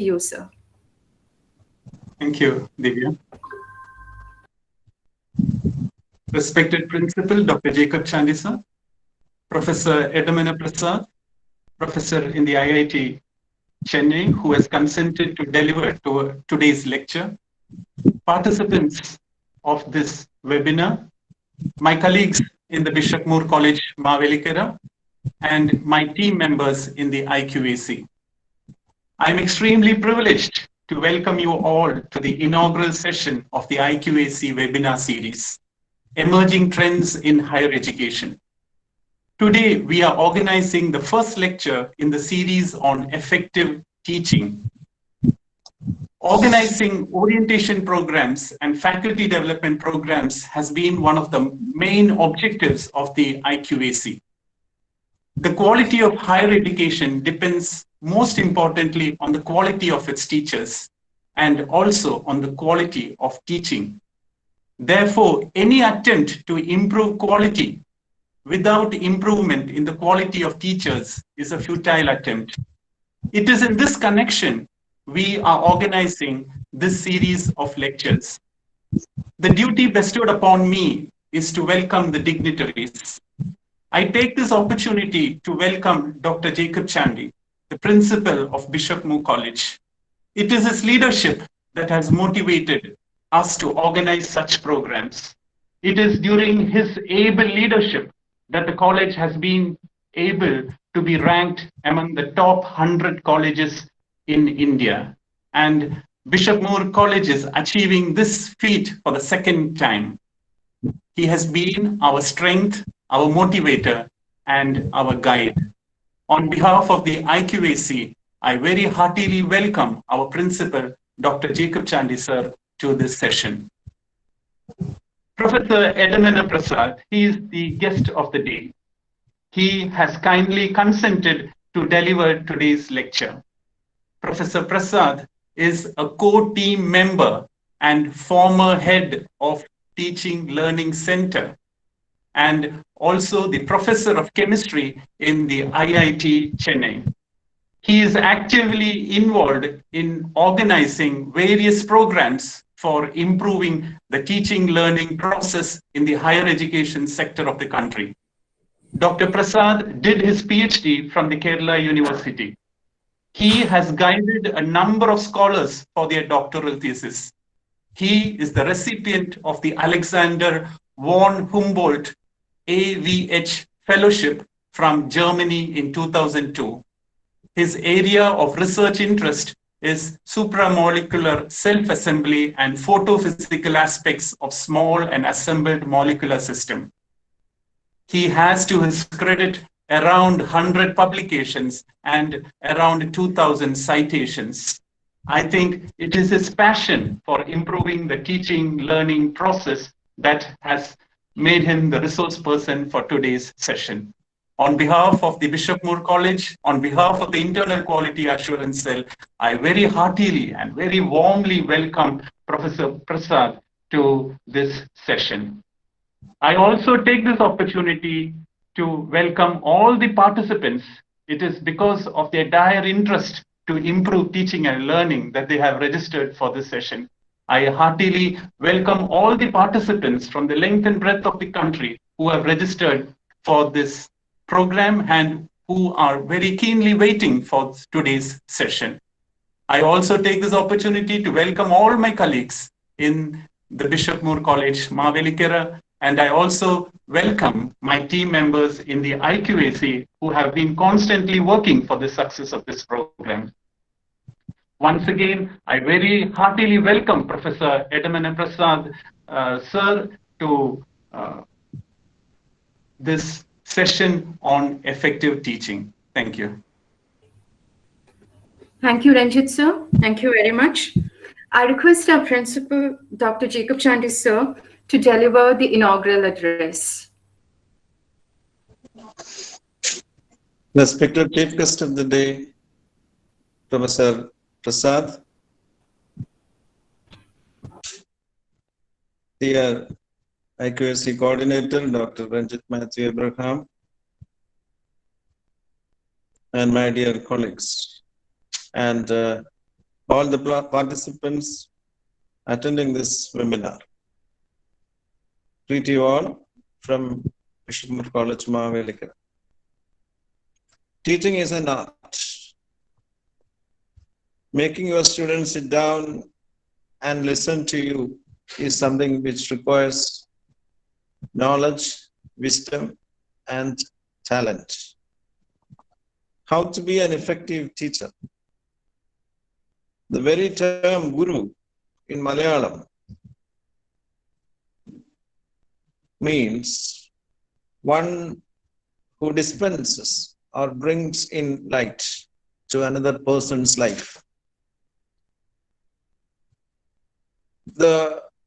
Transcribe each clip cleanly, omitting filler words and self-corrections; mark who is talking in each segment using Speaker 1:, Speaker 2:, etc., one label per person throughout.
Speaker 1: you, sir.
Speaker 2: Thank you, Divya. Respected Principal Dr. Jacob Chandy, sir, Professor Edamana Prasad, Professor in the IIT Chennai, who has consented to deliver today's lecture, participants of this webinar, my colleagues in the Bishop Moore College, Mavelikara, and my team members in the IQAC. I'm extremely privileged to welcome you all to the inaugural session of the IQAC webinar series, Emerging Trends in Higher Education. Today, we are organizing the first lecture in the series on effective teaching. Organizing orientation programs and faculty development programs has been one of the main objectives of the IQAC. The quality of higher education depends most importantly on the quality of its teachers and also on the quality of teaching. Therefore, any attempt to improve quality without improvement in the quality of teachers is a futile attempt. It is in this connection we are organizing this series of lectures. The duty bestowed upon me is to welcome the dignitaries. I take this opportunity to welcome Dr. Jacob Chandy, the principal of Bishop Moore College. It is his leadership that has motivated us to organize such programs. It is during his able leadership that the college has been able to be ranked among the top 100 colleges in India. And Bishop Moore College is achieving this feat for the second time. He has been our strength, our motivator, and our guide. On behalf of the IQAC, I very heartily welcome our principal, Dr. Jacob Chandy, sir, to this session. Professor Edamana Prasad, he is the guest of the day. He has kindly consented to deliver today's lecture. Professor Prasad is a core team member and former head of Teaching Learning Center, and also the professor of chemistry in the IIT Chennai. He is actively involved in organizing various programs for improving the teaching learning process in the higher education sector of the country. Dr. Prasad did his PhD from the Kerala University. He has guided a number of scholars for their doctoral thesis. He is the recipient of the Alexander von Humboldt AVH Fellowship from Germany in 2002. His area of research interest is supramolecular self-assembly and photophysical aspects of small and assembled molecular system. He has to his credit around 100 publications and around 2,000 citations. I think it is his passion for improving the teaching learning process that has made him the resource person for today's session. On behalf of the Bishop Moore College, on behalf of the Internal Quality Assurance Cell, I very heartily and very warmly welcome Professor Prasad to this session. I also take this opportunity to welcome all the participants. It is because of their dire interest to improve teaching and learning that they have registered for this session. I heartily welcome all the participants from the length and breadth of the country who have registered for this program and who are very keenly waiting for today's session. I also take this opportunity to welcome all my colleagues in the Bishop Moore College, Mavelikara, and I also welcome my team members in the IQAC who have been constantly working for the success of this program. Once again, I very heartily welcome Professor Edamana Prasad, sir, to this session on effective teaching. Thank you.
Speaker 1: Thank you, Ranjit, sir. Thank you very much. I request our principal, Dr. Jacob Chandy, sir, to deliver the inaugural address.
Speaker 3: Respected Chief Guest of the Day, Professor Prasad, dear IQAC Coordinator, Dr. Ranjit Matthew Abraham, and my dear colleagues, and all the participants attending this webinar. Greet you all from Bishop College, Mahavelikara. Teaching is an art. Making your students sit down and listen to you is something which requires knowledge, wisdom, and talent. How to be an effective teacher? The very term guru in Malayalam means one who dispenses or brings in light to another person's life.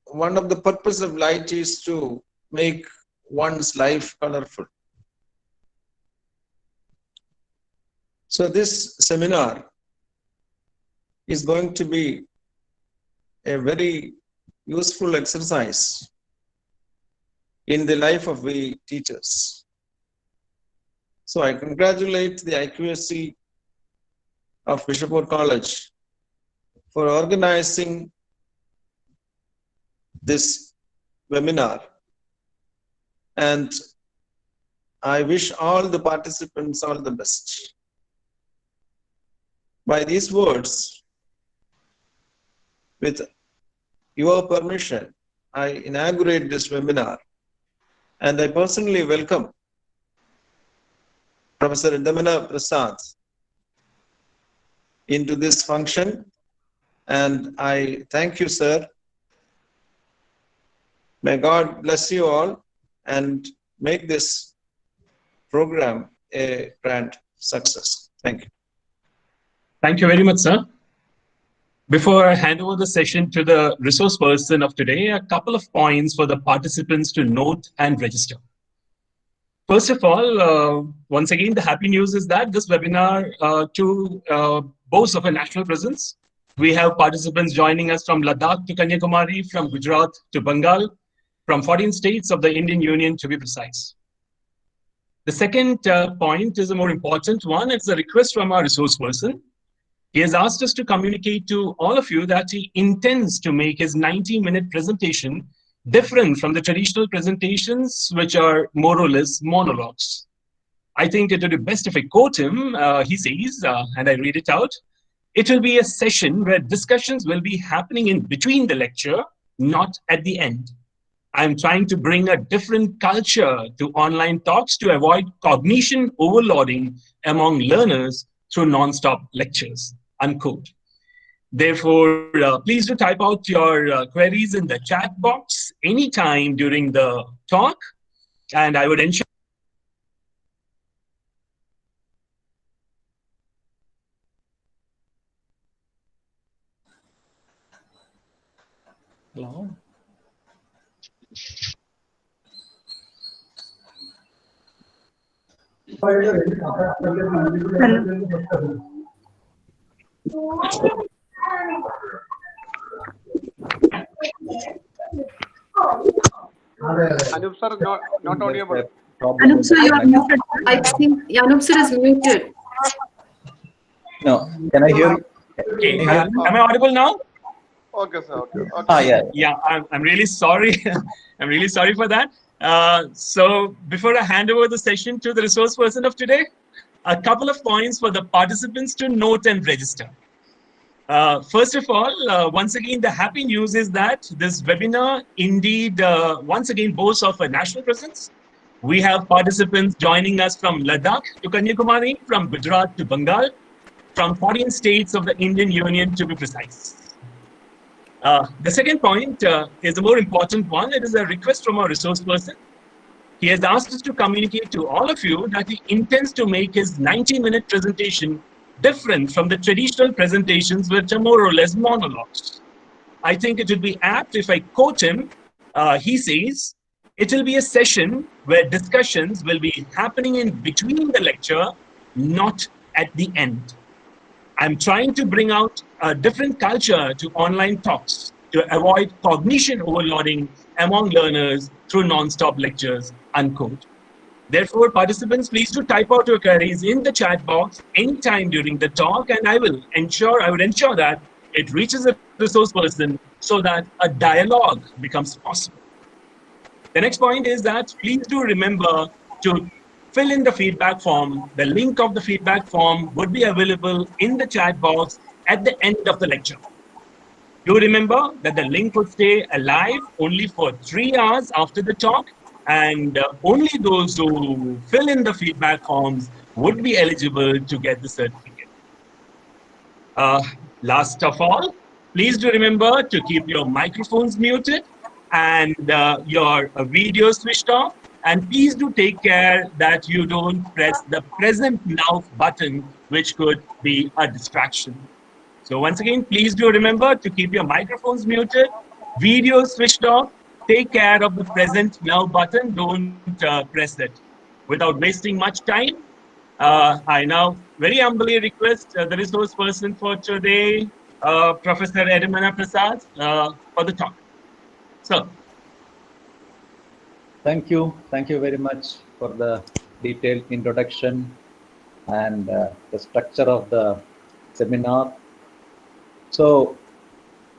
Speaker 3: One of the purpose of light is to make one's life colorful. So this seminar is going to be a very useful exercise in the life of we teachers. So I congratulate the IQAC of Bishop College for organizing this webinar, and I wish all the participants all the best. By these words, with your permission, I inaugurate this webinar, and I personally welcome Professor Edamana Prasad into this function, and I thank you, sir. May God bless you all and make this program a grand success. Thank you.
Speaker 4: Thank you very much, sir. Before I hand over the session to the resource person of today, a couple of points for the participants to note and register. First of all, once again, the happy news is that this webinar boasts of a national presence. We have participants joining us from Ladakh to Kanyakumari, from Gujarat to Bengal, from 14 states of the Indian Union, to be precise. The second point is a more important one. It's a request from our resource person. He has asked us to communicate to all of you that he intends to make his 90-minute presentation different from the traditional presentations, which are more or less monologues. I think it would be best if I quote him. He says, and I read it out, "It will be a session where discussions will be happening in between the lecture, not at the end. I'm trying to bring a different culture to online talks to avoid cognition overloading among learners through non-stop lectures," unquote. Therefore, please do type out your queries in the chat box anytime during the talk, and I would ensure
Speaker 5: Hello.
Speaker 6: Anup sir, not audible.
Speaker 1: Anup sir, you are muted. I think Anup sir is muted.
Speaker 5: No, can I hear?
Speaker 4: Okay, am I audible now?
Speaker 6: Okay, sir. Okay.
Speaker 5: Yeah.
Speaker 4: Yeah, I'm really sorry. I'm really sorry for that. So before I hand over the session to the resource person of today, a couple of points for the participants to note and register. First of all, once again, the happy news is that this webinar indeed, once again, boasts of a national presence. We have participants joining us from Ladakh to Kanyakumari, from Gujarat to Bengal, from 14 states of the Indian Union, to be precise. The second point is the more important one. It is a request from our resource person. He has asked us to communicate to all of you that he intends to make his 90-minute presentation different from the traditional presentations, which are more or less monologues. I think it would be apt if I quote him. He says, "It will be a session where discussions will be happening in between the lecture, not at the end. I'm trying to bring out a different culture to online talks to avoid cognition overloading among learners through non-stop lectures," unquote. Therefore, participants, please do type out your queries in the chat box anytime during the talk, and I would ensure that it reaches a resource person so that a dialogue becomes possible. The next point is that please do remember to fill in the feedback form. The link of the feedback form would be available in the chat box at the end of the lecture. Do remember that the link would stay alive only for 3 hours after the talk, and only those who fill in the feedback forms would be eligible to get the certificate. Last of all, please do remember to keep your microphones muted and your video switched off. And please do take care that you don't press the present now button, which could be a distraction. So once again, please do remember to keep your microphones muted, video switched off, take care of the present now button, don't press it. Without wasting much time, I now very humbly request the resource person for today, Professor Edamana Prasad, for the talk. So.
Speaker 5: Thank you. Thank you very much for the detailed introduction and the structure of the seminar. So,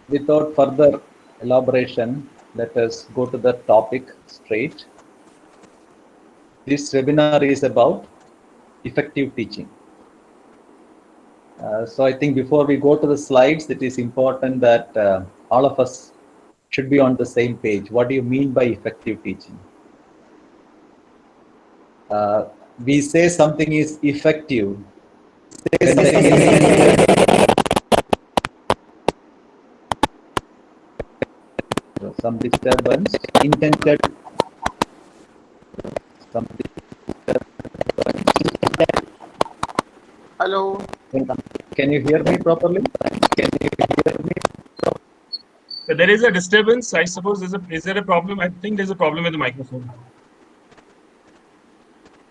Speaker 5: without further elaboration, let us go to the topic straight. This webinar is about effective teaching. So I think before we go to the slides, it is important that all of us should be on the same page. What do you mean by effective teaching? We say something is effective. Some disturbance, intended. Some disturbance.
Speaker 6: Hello.
Speaker 5: Can you hear me properly? Can you hear me properly?
Speaker 4: So there is a disturbance. I suppose is there a problem? I think there's a problem with the microphone.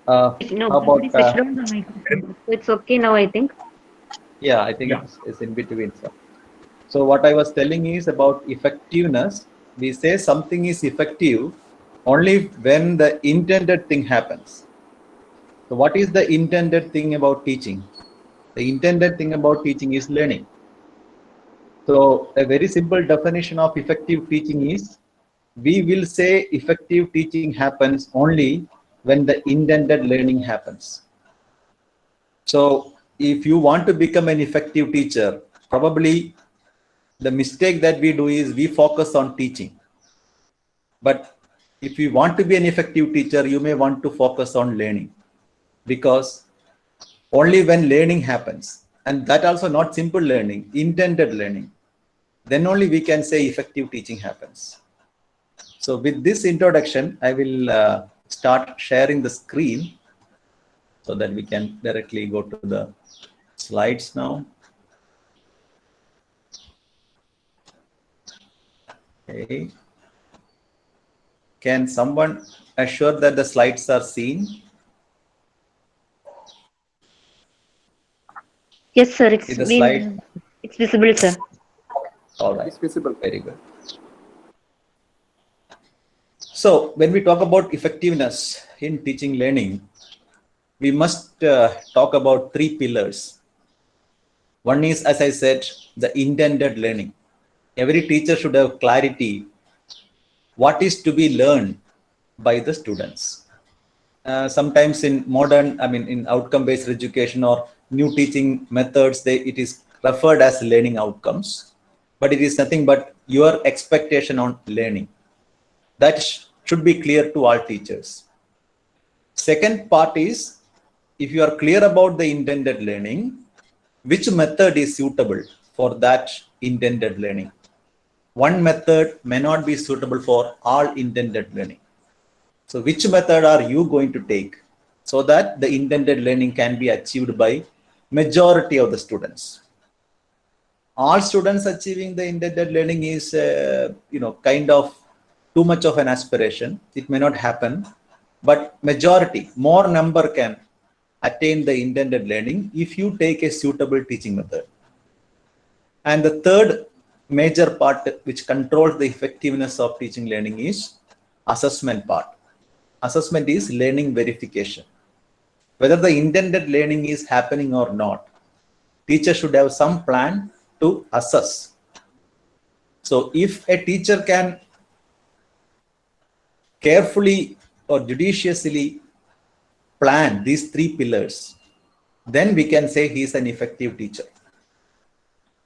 Speaker 5: No, how about,
Speaker 7: switched on the microphone. So it's okay now, I think.
Speaker 5: Yeah, I think it's in between. So what I was telling is about effectiveness. We say something is effective only when the intended thing happens. So what is the intended thing about teaching? The intended thing about teaching is learning. So a very simple definition of effective teaching is, we will say effective teaching happens only when the intended learning happens. So if you want to become an effective teacher, probably the mistake that we do is we focus on teaching. But if you want to be an effective teacher, you may want to focus on learning, because only when learning happens, and that also not simple learning, intended learning, then only we can say effective teaching happens. So with this introduction, I will start sharing the screen so that we can directly go to the slides now. Okay. Can someone assure that the slides are seen?
Speaker 7: Yes, sir. It's visible, sir.
Speaker 5: All right.
Speaker 6: It's visible.
Speaker 5: Very good. So when we talk about effectiveness in teaching learning, we must talk about 3 pillars. One is, as I said, the intended learning. Every teacher should have clarity what is to be learned by the students. Sometimes in modern, in outcome-based education or new teaching methods, it is referred as learning outcomes, but it is nothing but your expectation on learning. That should be clear to all teachers. Second part is, if you are clear about the intended learning, which method is suitable for that intended learning? One method may not be suitable for all intended learning. So which method are you going to take so that the intended learning can be achieved by majority of the students? All students achieving the intended learning is, kind of too much of an aspiration. It may not happen, but majority, more number can attain the intended learning if you take a suitable teaching method. And the third major part which controls the effectiveness of teaching learning is assessment part. Assessment is learning verification. Whether the intended learning is happening or not, teacher should have some plan to assess. So if a teacher can carefully or judiciously plan these three pillars, then we can say he is an effective teacher.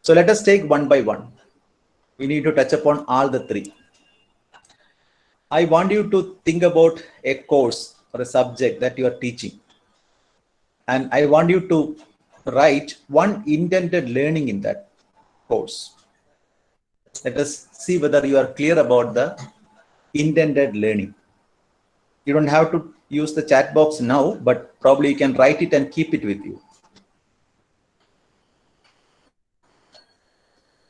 Speaker 5: So let us take one by one. We need to touch upon all the three. I want you to think about a course or a subject that you are teaching. And I want you to write one intended learning in that course. Let us see whether you are clear about the intended learning. You don't have to use the chat box now, but probably you can write it and keep it with you.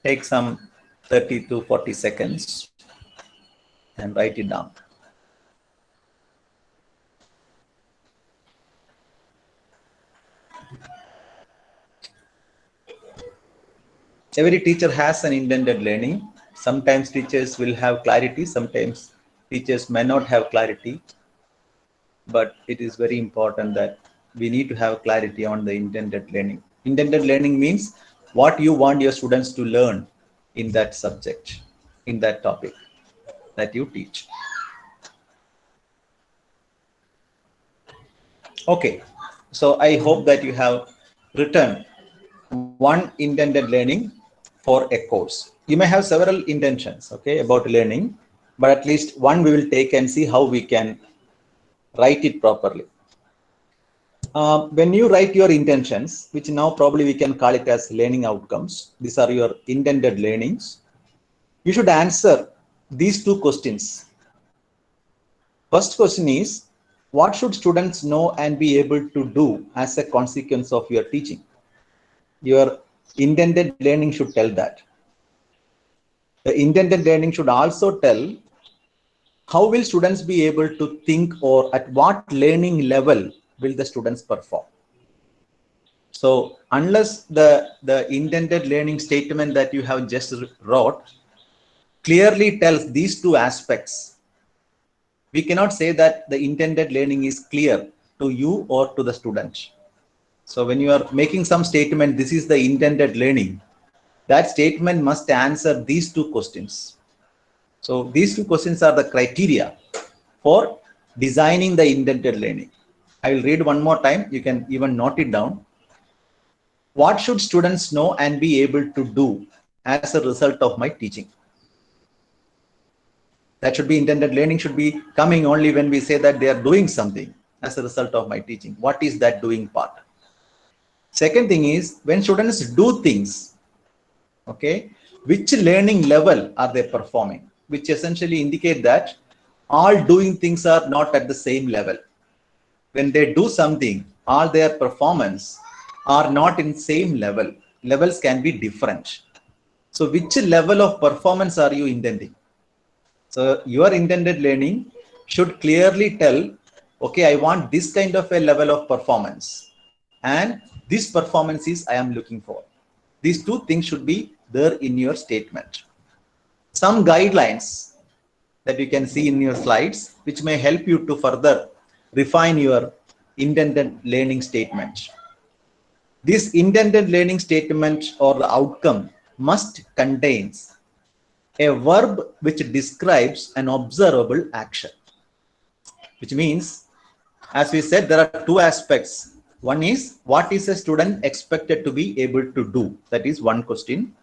Speaker 5: Take some 30 to 40 seconds and write it down. Every teacher has an intended learning. Sometimes teachers will have clarity, sometimes teachers may not have clarity, but it is very important that we need to have clarity on the intended learning. Intended learning means what you want your students to learn in that subject, in that topic that you teach. Okay, so I hope that you have written one intended learning for a course. You may have several intentions, okay, about learning, but at least one we will take and see how we can write it properly. When you write your intentions, which now probably we can call it as learning outcomes, these are your intended learnings, you should answer these two questions. First question is, what should students know and be able to do as a consequence of your teaching? Your intended learning should tell that. The intended learning should also tell how will students be able to think, or at what learning level will the students perform. So unless the intended learning statement that you have just wrote clearly tells these two aspects, we cannot say that the intended learning is clear to you or to the student. So when you are making some statement, this is the intended learning, that statement must answer these two questions. So these two questions are the criteria for designing the intended learning. I will read one more time. You can even note it down. What should students know and be able to do as a result of my teaching? That should be intended learning, should be coming only when we say that they are doing something as a result of my teaching. What is that doing part? Second thing is, when students do things, okay, which learning level are they performing? Which essentially indicate that all doing things are not at the same level. When they do something, all their performance are not in same level. Levels can be different. So which level of performance are you intending? So your intended learning should clearly tell, okay, I want this kind of a level of performance, and this performance is I am looking for. These two things should be there in your statement. Some guidelines that you can see in your slides, which may help you to further refine your intended learning statement. This intended learning statement or the outcome must contain a verb which describes an observable action, which means, as we said, there are two aspects. One is, what is a student expected to be able to do? That is one question.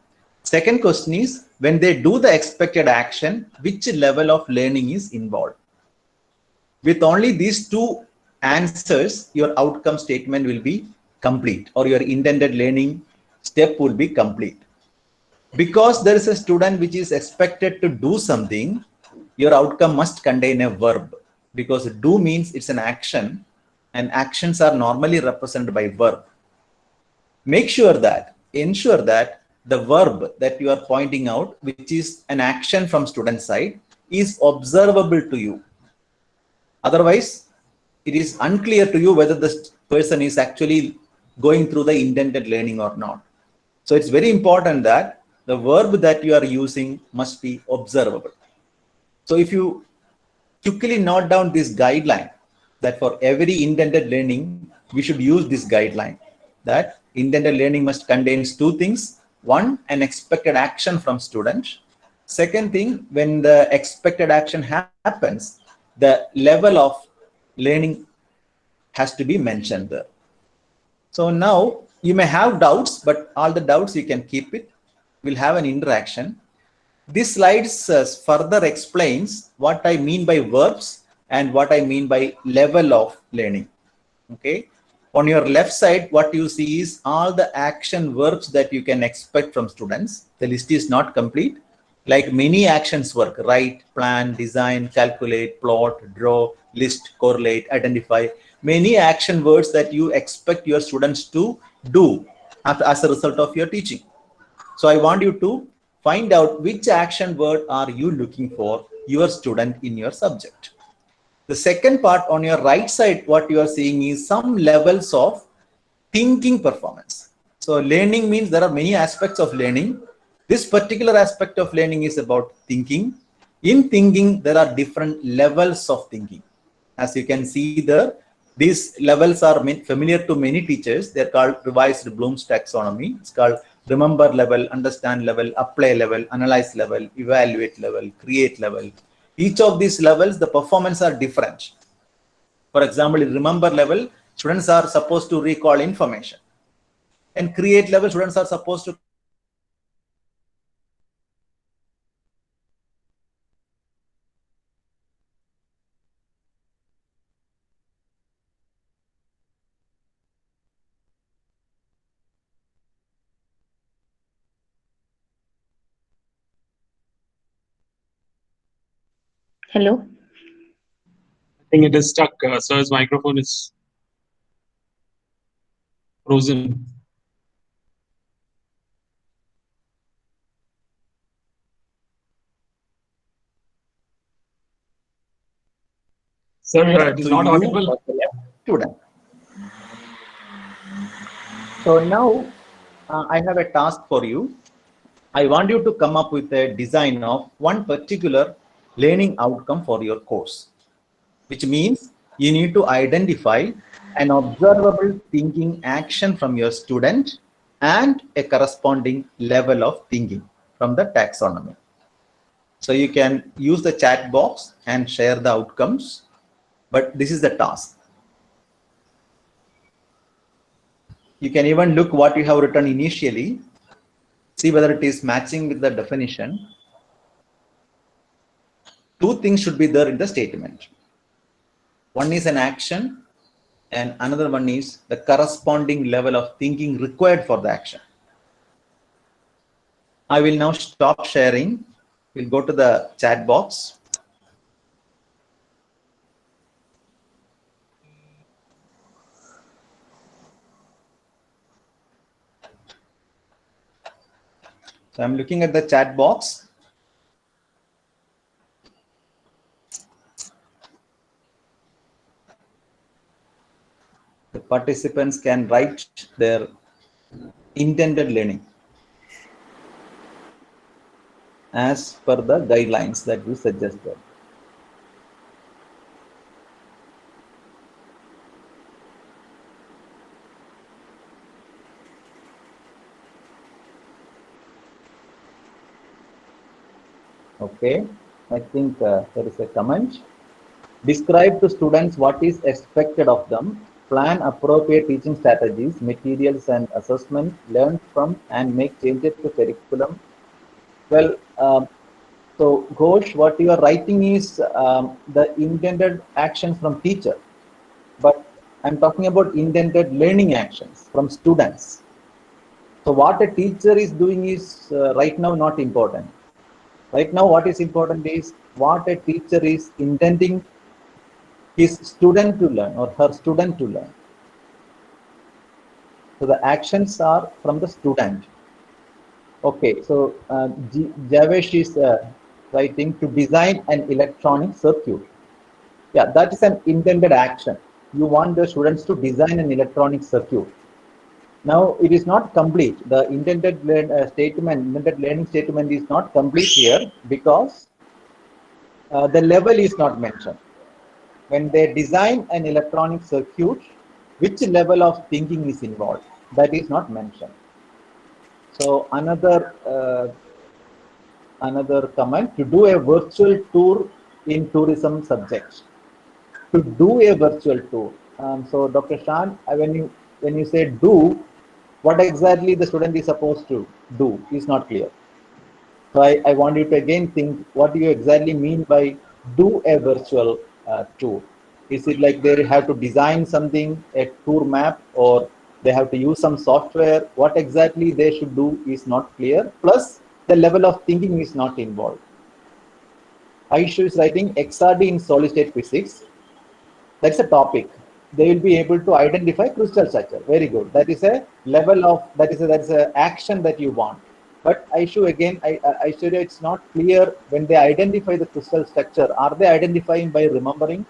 Speaker 5: Second question is, when they do the expected action, which level of learning is involved? With only these two answers, your outcome statement will be complete, or your intended learning step will be complete. Because there is a student which is expected to do something, your outcome must contain a verb, because do means it's an action, and actions are normally represented by verb. Ensure that the verb that you are pointing out, which is an action from student side, is observable to you. Otherwise, it is unclear to you whether the person is actually going through the intended learning or not. So it's very important that the verb that you are using must be observable. So if you quickly note down this guideline, that for every intended learning, we should use this guideline, that intended learning must contain two things. One, an expected action from student. Second thing, when the expected action happens, the level of learning has to be mentioned there. So now you may have doubts, but all the doubts you can keep it. We'll have an interaction. This slides further explains what I mean by verbs and what I mean by level of learning. Okay. On your left side, what you see is all the action verbs that you can expect from students. The list is not complete. Like many actions work, write, plan, design, calculate, plot, draw, list, correlate, identify. Many action words that you expect your students to do as a result of your teaching. So I want you to find out which action word are you looking for your student in your subject. The second part on your right side, what you are seeing is some levels of thinking performance. So learning means there are many aspects of learning. This particular aspect of learning is about thinking. In thinking, there are different levels of thinking. As you can see there, these levels are familiar to many teachers. They're called revised Bloom's taxonomy. It's called remember level, understand level, apply level, analyze level, evaluate level, create level. Each of these levels, the performance are different. For example, in remember level, students are supposed to recall information. And create level, students are supposed to
Speaker 7: Hello.
Speaker 4: I think it is stuck. Sir's microphone is frozen. Sir, it is not audible.
Speaker 5: Student. So now I have a task for you. I want you to come up with a design of one particular learning outcome for your course, which means you need to identify an observable thinking action from your student and a corresponding level of thinking from the taxonomy. So you can use the chat box and share the outcomes, but this is the task. You can even look what you have written initially, see whether it is matching with the definition. Two things should be there in the statement. One is an action and another one is the corresponding level of thinking required for the action. I will now stop sharing. We'll go to the chat box. So I'm looking at the chat box. The participants can write their intended learning as per the guidelines that we suggested. Okay, I think there is a comment. Describe to students what is expected of them. Plan appropriate teaching strategies, materials and assessment, learn from and make changes to curriculum. Well, so Ghosh, what you are writing is the intended actions from teacher, but I'm talking about intended learning actions from students. So what a teacher is doing is right now not important. Right now what is important is what a teacher is intending his student to learn or her student to learn. So the actions are from the student. Okay, so Javesh is writing to design an electronic circuit. Yeah, that is an intended action. You want the students to design an electronic circuit. Now it is not complete. The intended learning statement is not complete here because the level is not mentioned. When they design an electronic circuit, which level of thinking is involved? That is not mentioned. So another comment, to do a virtual tour in tourism subjects. To do a virtual tour. So Dr. Shan, when you say do, what exactly the student is supposed to do is not clear. So I want you to again think, what do you exactly mean by do a virtual tour? Is it like they have to design something, a tour map, or they have to use some software? What exactly they should do is not clear. Plus, the level of thinking is not involved. Aishu is writing XRD in solid state physics. That's a topic. They will be able to identify crystal structure. Very good. That is a level of, that's a action that you want. But Aishu, again, I show you it's not clear when they identify the crystal structure. Are they identifying by remembering?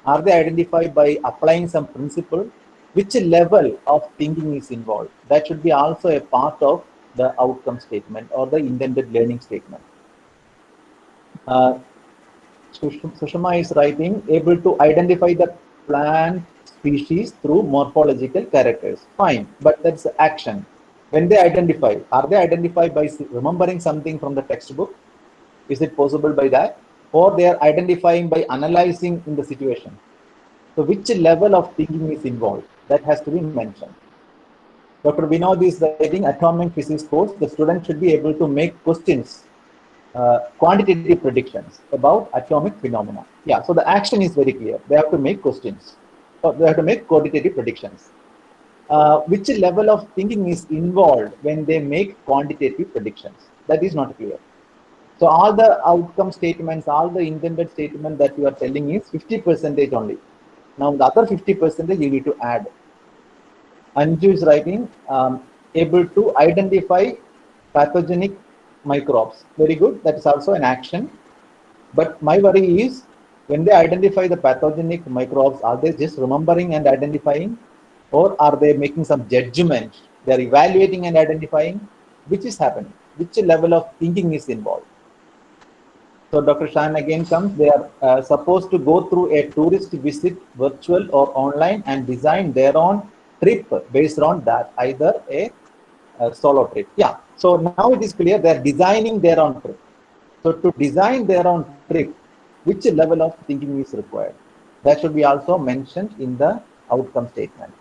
Speaker 5: Are they identified by applying some principle? Which level of thinking is involved? That should be also a part of the outcome statement or the intended learning statement. Sushma is writing, able to identify the plant species through morphological characters. Fine, but that's action. When they identify, are they identified by remembering something from the textbook? Is it possible by that? Or they are identifying by analyzing in the situation? So which level of thinking is involved? That has to be mentioned. Dr. Vinod is writing atomic physics course. The student should be able to make questions, quantitative predictions about atomic phenomena. Yeah, so the action is very clear. They have to make questions, or they have to make quantitative predictions. Which level of thinking is involved when they make quantitative predictions? That is not clear. So all the outcome statements, all the intended statement that you are telling is 50% only. Now the other 50% you need to add. Anju is writing, able to identify pathogenic microbes. Very good. That is also an action. But my worry is, when they identify the pathogenic microbes, are they just remembering and identifying, or are they making some judgment? They are evaluating and identifying. Which is happening? Which level of thinking is involved? So Dr. Shan again comes, they are supposed to go through a tourist visit, virtual or online, and design their own trip based on that, either a solo trip. Yeah, so now it is clear they are designing their own trip. So to design their own trip, which level of thinking is required? That should be also mentioned in the outcome statement.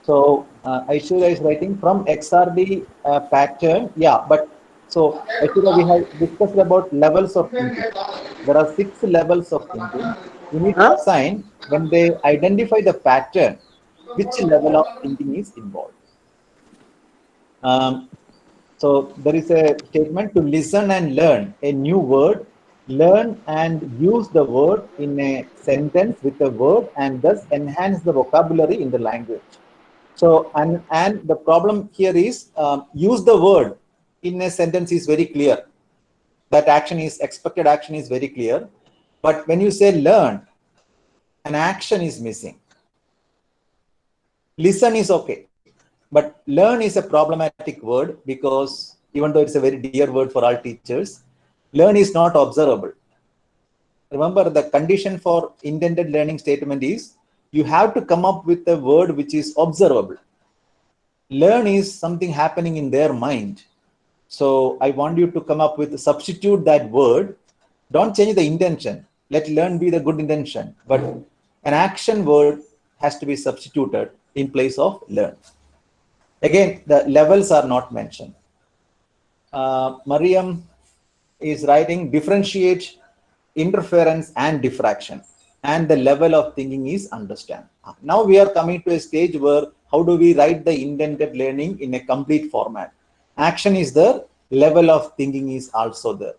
Speaker 5: So Aishwarya is writing from XRD pattern. Yeah, but so Aishwarya, we have discussed about levels of thinking. There are 6 levels of thinking. You need to assign when they identify the pattern, which level of thinking is involved. So there is a statement to listen and learn a new word, learn and use the word in a sentence with a word, and thus enhance the vocabulary in the language. So, and the problem here is use the word in a sentence is very clear. That action is, expected action is very clear. But when you say learn, an action is missing. Listen is okay. But learn is a problematic word because even though it's a very dear word for all teachers, learn is not observable. Remember, the condition for intended learning statement is you have to come up with a word which is observable. Learn is something happening in their mind. So I want you to come up with, substitute that word. Don't change the intention. Let learn be the good intention. But an action word has to be substituted in place of learn. Again, the levels are not mentioned. Mariam is writing differentiate interference and diffraction, and the level of thinking is understand. Now we are coming to a stage where how do we write the intended learning in a complete format? Action is there, level of thinking is also there.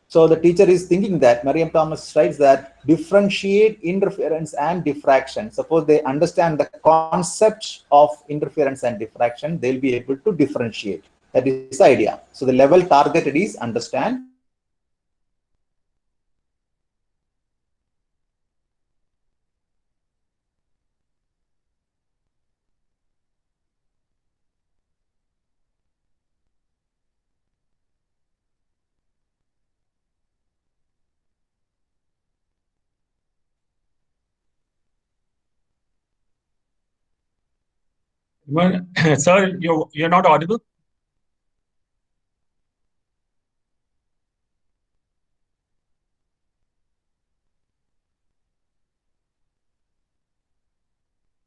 Speaker 5: So the teacher is thinking that, Mariam Thomas writes that differentiate interference and diffraction. Suppose they understand the concept of interference and diffraction, they'll be able to differentiate. That is the idea. So the level targeted is understand, and the level differentiated is differentiate.
Speaker 4: Well, sir, you're not audible.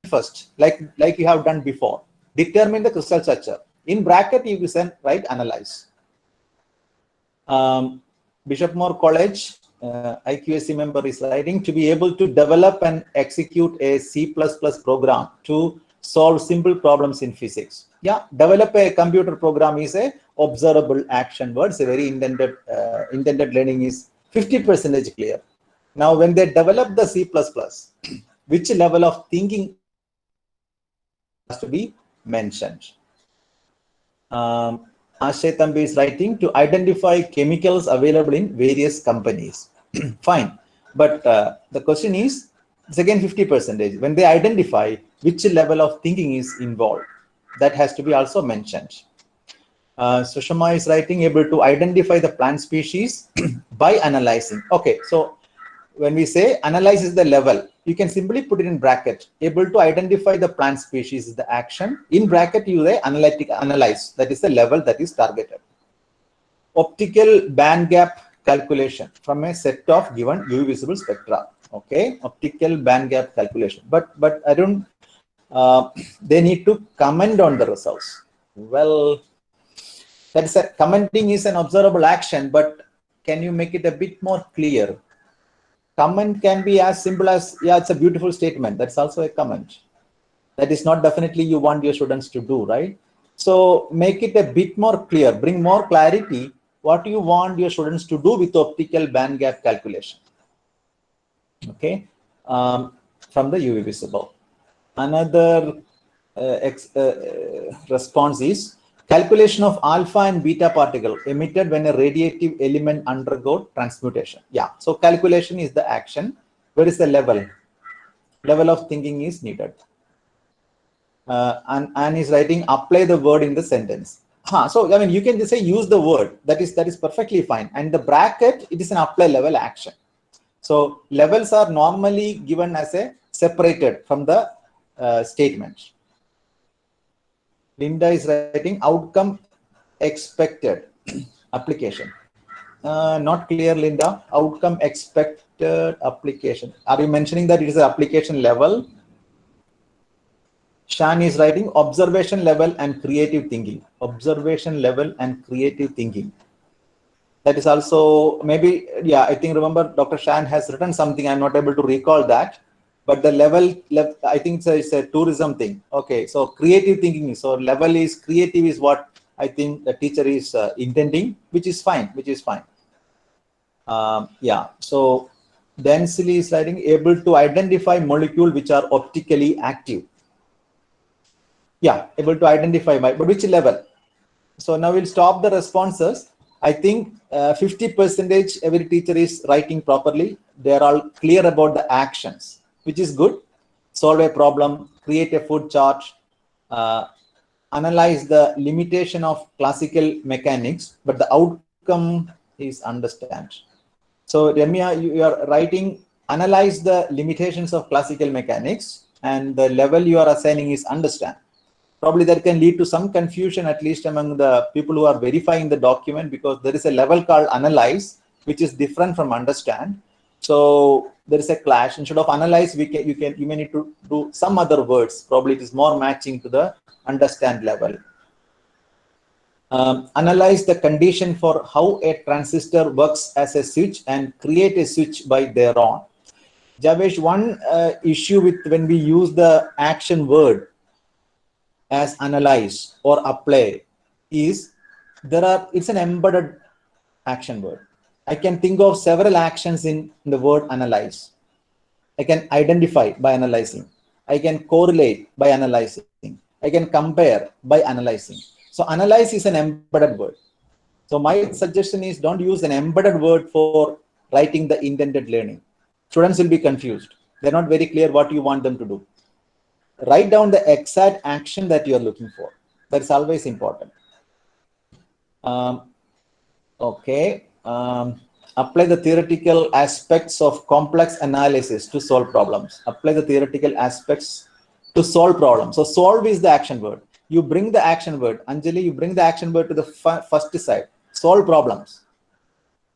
Speaker 5: First, like you have done before, determine the crystal structure. In bracket, you can write analyze. Bishopmore College IQAC member is writing to be able to develop and execute a C++ program to solve simple problems in physics. Yeah, develop a computer program is a observable action word. It's a very intended learning is 50% clear. Now, when they develop the C++, which level of thinking has to be mentioned? Ashay Thambi is writing to identify chemicals available in various companies. Fine. But the question is, it's again 50%. When they identify which level of thinking is involved, that has to be also mentioned. Sushama is writing able to identify the plant species by analyzing. Okay, so when we say analyze is the level, you can simply put it in bracket. Able to identify the plant species is the action. In bracket, you say analyze. That is the level that is targeted. Optical band gap calculation from a set of given UV visible spectra. Okay, optical band gap calculation. But I don't. They need to comment on the results. Well, that's a commenting is an observable action, but can you make it a bit more clear? Comment can be as simple as, yeah, it's a beautiful statement. That's also a comment. That is not definitely you want your students to do, right? So make it a bit more clear, bring more clarity what you want your students to do with optical band gap calculation. Okay, from the UV visible. Another response is calculation of alpha and beta particle emitted when a radiative element undergo transmutation. Yeah, so calculation is the action. Where is the level? Level of thinking is needed. And is writing apply the word in the sentence. So I mean you can just say use the word. That is perfectly fine. And the bracket, it is an apply level action. So levels are normally given as a separated from the statement. Linda is writing outcome expected application. Not clear, Linda. Outcome expected application. Are you mentioning that it is an application level? Shan is writing observation level and creative thinking. Observation level and creative thinking. That is also maybe, yeah, I think remember Dr. Shan has written something. I'm not able to recall that. But the level, I think it's a tourism thing. Okay, so creative thinking. So level is creative is what I think the teacher is intending, which is fine. Yeah. So densely is writing able to identify molecule which are optically active. Yeah, able to identify by, but which level? So now we'll stop the responses. I think 50% every teacher is writing properly. They are all clear about the actions, which is good. Solve a problem, create a food chart, analyze the limitation of classical mechanics, but the outcome is understand. So Ramya, you are writing analyze the limitations of classical mechanics, and the level you are assigning is understand. Probably that can lead to some confusion, at least among the people who are verifying the document, because there is a level called analyze, which is different from understand. So there is a clash. Instead of analyze, you may need to do some other words. Probably it is more matching to the understand level. Analyze the condition for how a transistor works as a switch and create a switch by their own. Javesh, one issue with when we use the action word as analyze or apply is it's an embedded action word. I can think of several actions in the word analyze. I can identify by analyzing. I can correlate by analyzing. I can compare by analyzing. So analyze is an embedded word. So my suggestion is don't use an embedded word for writing the intended learning. Students will be confused. They're not very clear what you want them to do. Write down the exact action that you're looking for. That's always important. Okay. Apply the theoretical aspects of complex analysis to solve problems. Apply the theoretical aspects to solve problems. So solve is the action word. You bring the action word. Anjali, you bring the action word to the first side. Solve problems.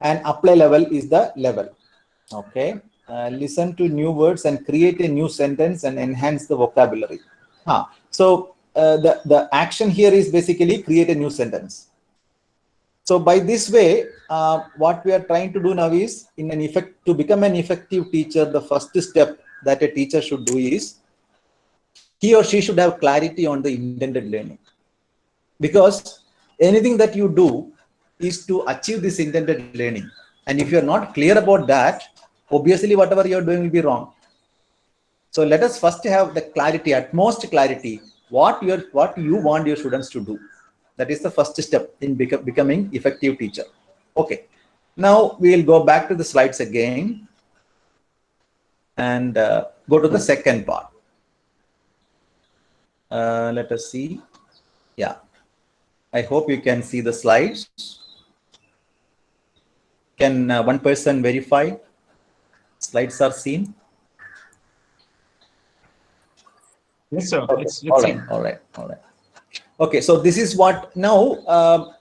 Speaker 5: And apply level is the level. Okay. Listen to new words and create a new sentence and enhance the vocabulary. So the action here is basically create a new sentence. So by this way, what we are trying to do now is to become an effective teacher, the first step that a teacher should do is he or she should have clarity on the intended learning. Because anything that you do is to achieve this intended learning. And if you're not clear about that, obviously whatever you're doing will be wrong. So let us first have the clarity, utmost clarity, what you want your students to do. That is the first step in becoming effective teacher. Okay. Now we will go back to the slides again and go to the second part. Let us see. Yeah. I hope you can see the slides. Can one person verify slides are seen?
Speaker 4: Yes, sir.
Speaker 5: Okay.
Speaker 4: It's
Speaker 5: All right. Okay, so this is what now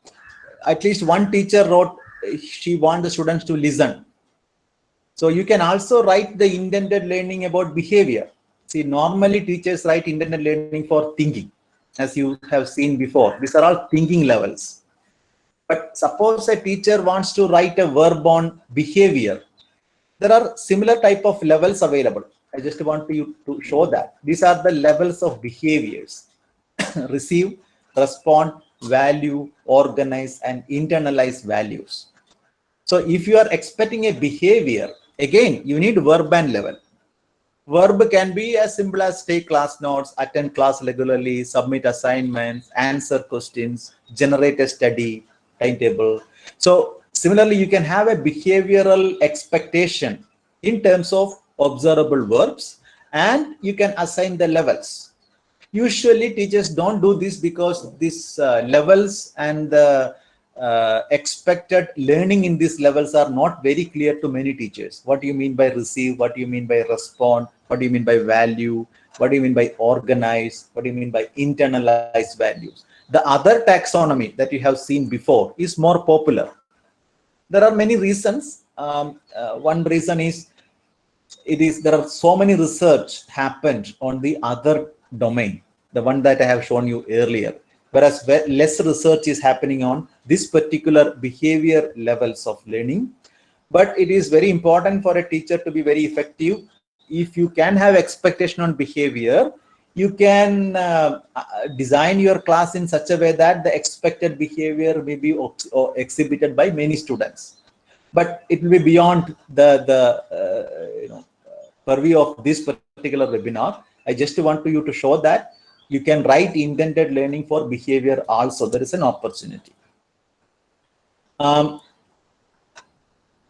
Speaker 5: at least one teacher wrote, she wants the students to listen. So you can also write the intended learning about behavior. See, normally teachers write intended learning for thinking, as you have seen before. These are all thinking levels. But suppose a teacher wants to write a verb on behavior. There are similar type of levels available. I just want you to show that. These are the levels of behaviors. Receive, respond, value, organize, and internalize values. So if you are expecting a behavior, again, you need verb and level. Verb can be as simple as take class notes, attend class regularly, submit assignments, answer questions, generate a study timetable. So similarly, you can have a behavioral expectation in terms of observable verbs, and you can assign the levels. Usually teachers don't do this because these levels and the expected learning in these levels are not very clear to many teachers. What do you mean by receive? What do you mean by respond? What do you mean by value? What do you mean by organize? What do you mean by internalize values? The other taxonomy that you have seen before is more popular. There are many reasons. One reason is there are so many research happened on the other domain, the one that I have shown you earlier, whereas less research is happening on this particular behavior levels of learning. But it is very important for a teacher to be very effective. If you can have expectation on behavior, you can design your class in such a way that the expected behavior may be exhibited by many students. But it will be beyond the purview of this particular webinar. I just want you to show that you can write intended learning for behavior also. There is an opportunity.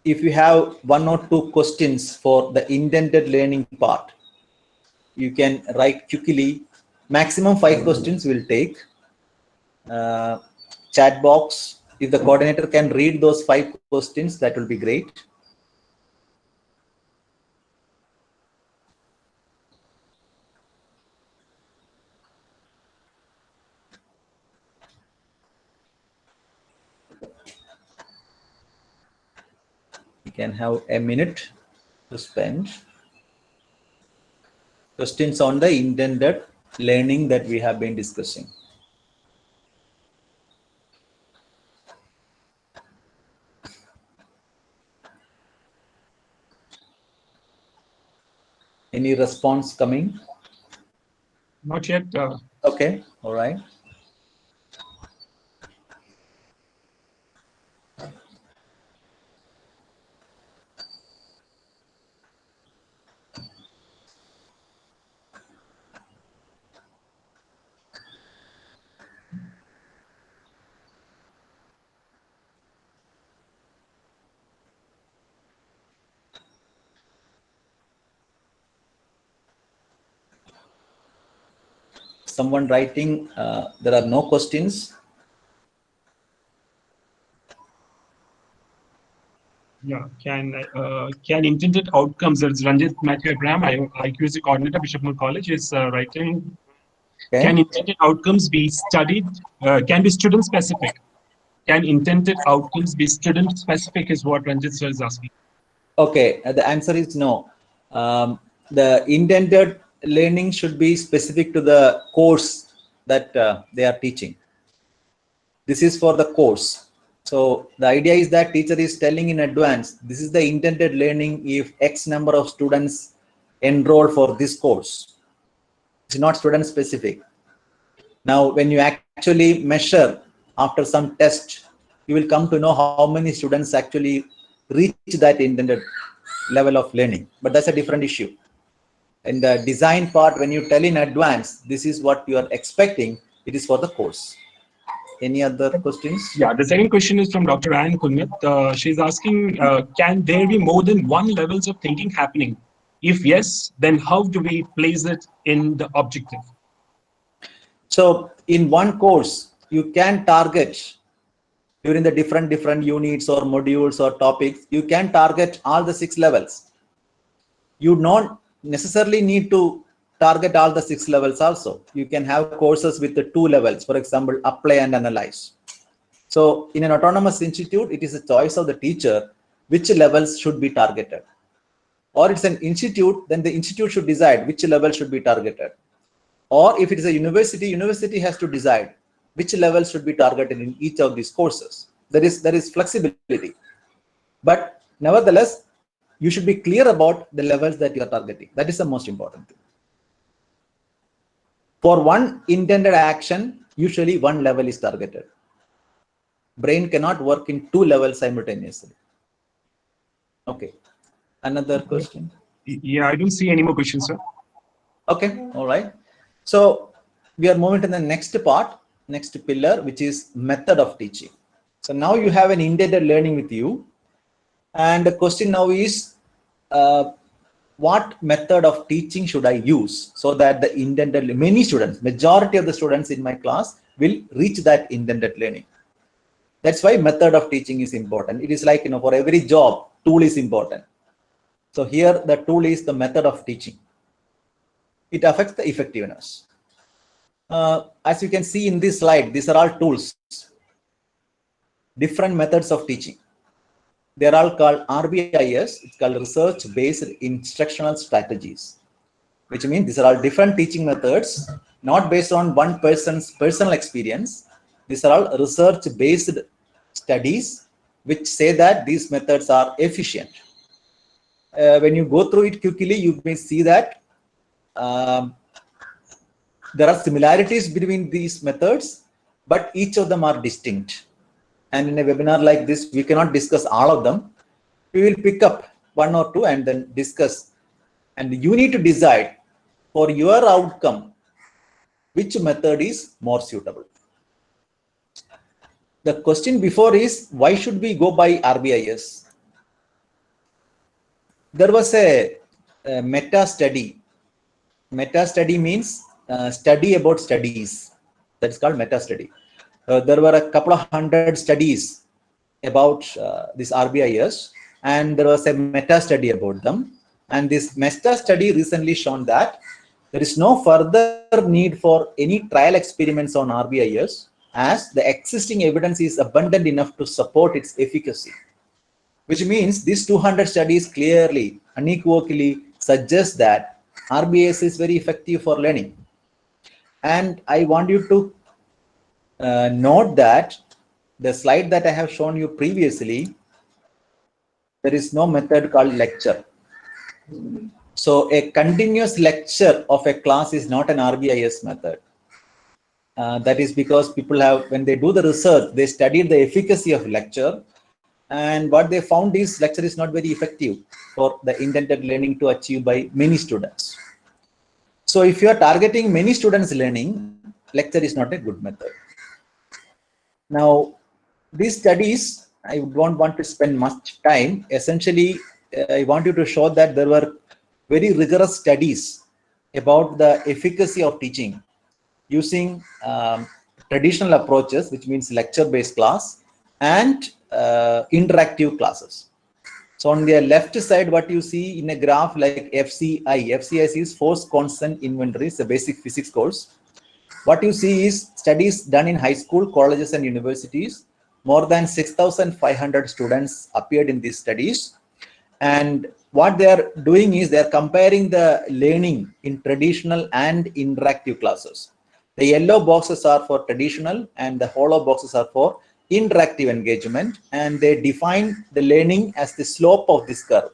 Speaker 5: If you have one or two questions for the intended learning part, you can write quickly. Maximum 5 questions will take. Chat box, if the coordinator can read those 5 questions, that will be great. You can have a minute to spend. Questions on the intended learning that we have been discussing. Any response coming?
Speaker 4: Not yet.
Speaker 5: Okay, all right. Someone writing, there are no questions.
Speaker 4: Yeah, can intended outcomes, that's Ranjit Matthew Abraham, IQAC coordinator, Bishop Moore College, is writing,
Speaker 5: Okay.
Speaker 4: can intended outcomes be studied, can be student specific? Can intended outcomes be student specific is what Ranjit sir is asking.
Speaker 5: Okay, the answer is no. The intended learning should be specific to the course that they are teaching. This is for the course. So the idea is that teacher is telling in advance, this is the intended learning if X number of students enroll for this course. It's not student specific. Now, when you actually measure after some test, you will come to know how many students actually reach that intended level of learning. But that's a different issue. In the design part, when you tell in advance, this is what you are expecting, it is for the course. Any other questions?
Speaker 4: Yeah, the second question is from Dr. Ann Kunyat. She's asking, can there be more than one levels of thinking happening? If yes, then how do we place it in the objective?
Speaker 5: So in one course, you can target during the different units or modules or topics, you can target all the 6 levels. You don't necessarily need to target all the 6 levels also. You can have courses with the 2 levels, for example, apply and analyze. So in an autonomous institute, it is a choice of the teacher which levels should be targeted. Or it's an institute, then the institute should decide which level should be targeted. Or if it is a university, university has to decide which levels should be targeted in each of these courses. There is flexibility. But nevertheless, you should be clear about the levels that you are targeting. That is the most important thing. For one intended action, usually one level is targeted. Brain cannot work in 2 levels simultaneously. Okay. Another question?
Speaker 4: Yeah, I don't see any more questions, sir.
Speaker 5: Okay, all right. So we are moving to the next part, next pillar, which is method of teaching. So now you have an intended learning with you. And the question now is, what method of teaching should I use so that the intended, many students, majority of the students in my class will reach that intended learning. That's why method of teaching is important. It is like, for every job, tool is important. So here the tool is the method of teaching. It affects the effectiveness. As you can see in this slide, these are all tools, different methods of teaching. They're all called RBIS. It's called research-based instructional strategies, which means these are all different teaching methods, not based on one person's personal experience. These are all research-based studies which say that these methods are efficient. When you go through it quickly, you may see that there are similarities between these methods, but each of them are distinct. And in a webinar like this, we cannot discuss all of them. We will pick up 1 or 2 and then discuss. And you need to decide for your outcome, which method is more suitable. The question before is, why should we go by RBIS? There was a meta study. Meta study means study about studies. That's called meta study. There were a couple of 100 studies about this RBIS, and there was a meta study about them. And this meta study recently shown that there is no further need for any trial experiments on RBIS, as the existing evidence is abundant enough to support its efficacy. Which means these 200 studies clearly, unequivocally suggest that RBIS is very effective for learning. And I want you to note that the slide that I have shown you previously, there is no method called lecture. So a continuous lecture of a class is not an RBIS method. That is because people have, when they do the research, they studied the efficacy of lecture, and what they found is lecture is not very effective for the intended learning to achieve by many students. So if you are targeting many students learning, lecture is not a good method. Now, these studies, I don't want to spend much time. Essentially, I want you to show that there were very rigorous studies about the efficacy of teaching using traditional approaches, which means lecture-based class and interactive classes. So on the left side, what you see in a graph like FCI is force constant inventory. It's a basic physics course. What you see is studies done in high school, colleges, and universities. More than 6,500 students appeared in these studies. And what they are doing is they are comparing the learning in traditional and interactive classes. The yellow boxes are for traditional and the hollow boxes are for interactive engagement. And they define the learning as the slope of this curve.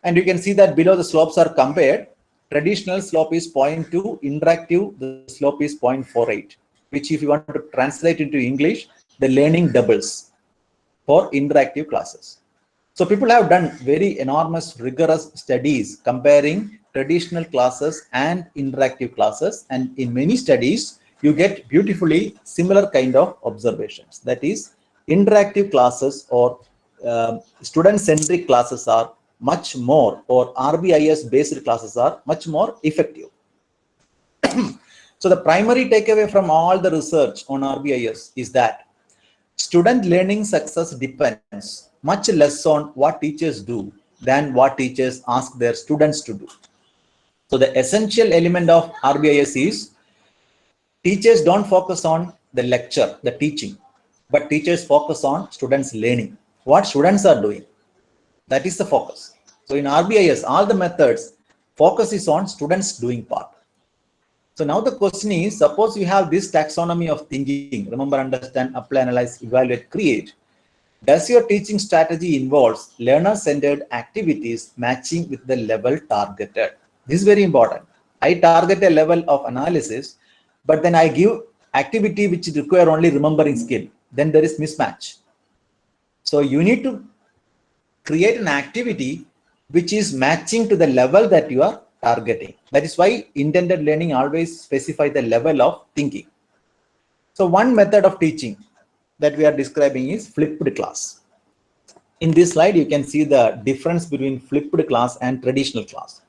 Speaker 5: And you can see that below the slopes are compared. Traditional slope is 0.2, interactive, the slope is 0.48, which if you want to translate into English, the learning doubles for interactive classes. So people have done very enormous, rigorous studies comparing traditional classes and interactive classes. And in many studies, you get beautifully similar kind of observations. That is, interactive classes or student-centric classes are much more, or RBIS-based classes are much more effective. So the primary takeaway from all the research on RBIS is that student learning success depends much less on what teachers do than what teachers ask their students to do. So the essential element of RBIS is teachers don't focus on the lecture, the teaching, but teachers focus on students learning, what students are doing. That is the focus. So in RBIS, all the methods focus is on students doing part. So now the question is, suppose you have this taxonomy of thinking, remember, understand, apply, analyze, evaluate, create. Does your teaching strategy involves learner-centered activities matching with the level targeted? This is very important. I target a level of analysis, but then I give activity which require only remembering skill. Then there is mismatch. So you need to create an activity which is matching to the level that you are targeting. That is why intended learning always specify the level of thinking. So one method of teaching that we are describing is flipped class. In this slide, you can see the difference between flipped class and traditional class.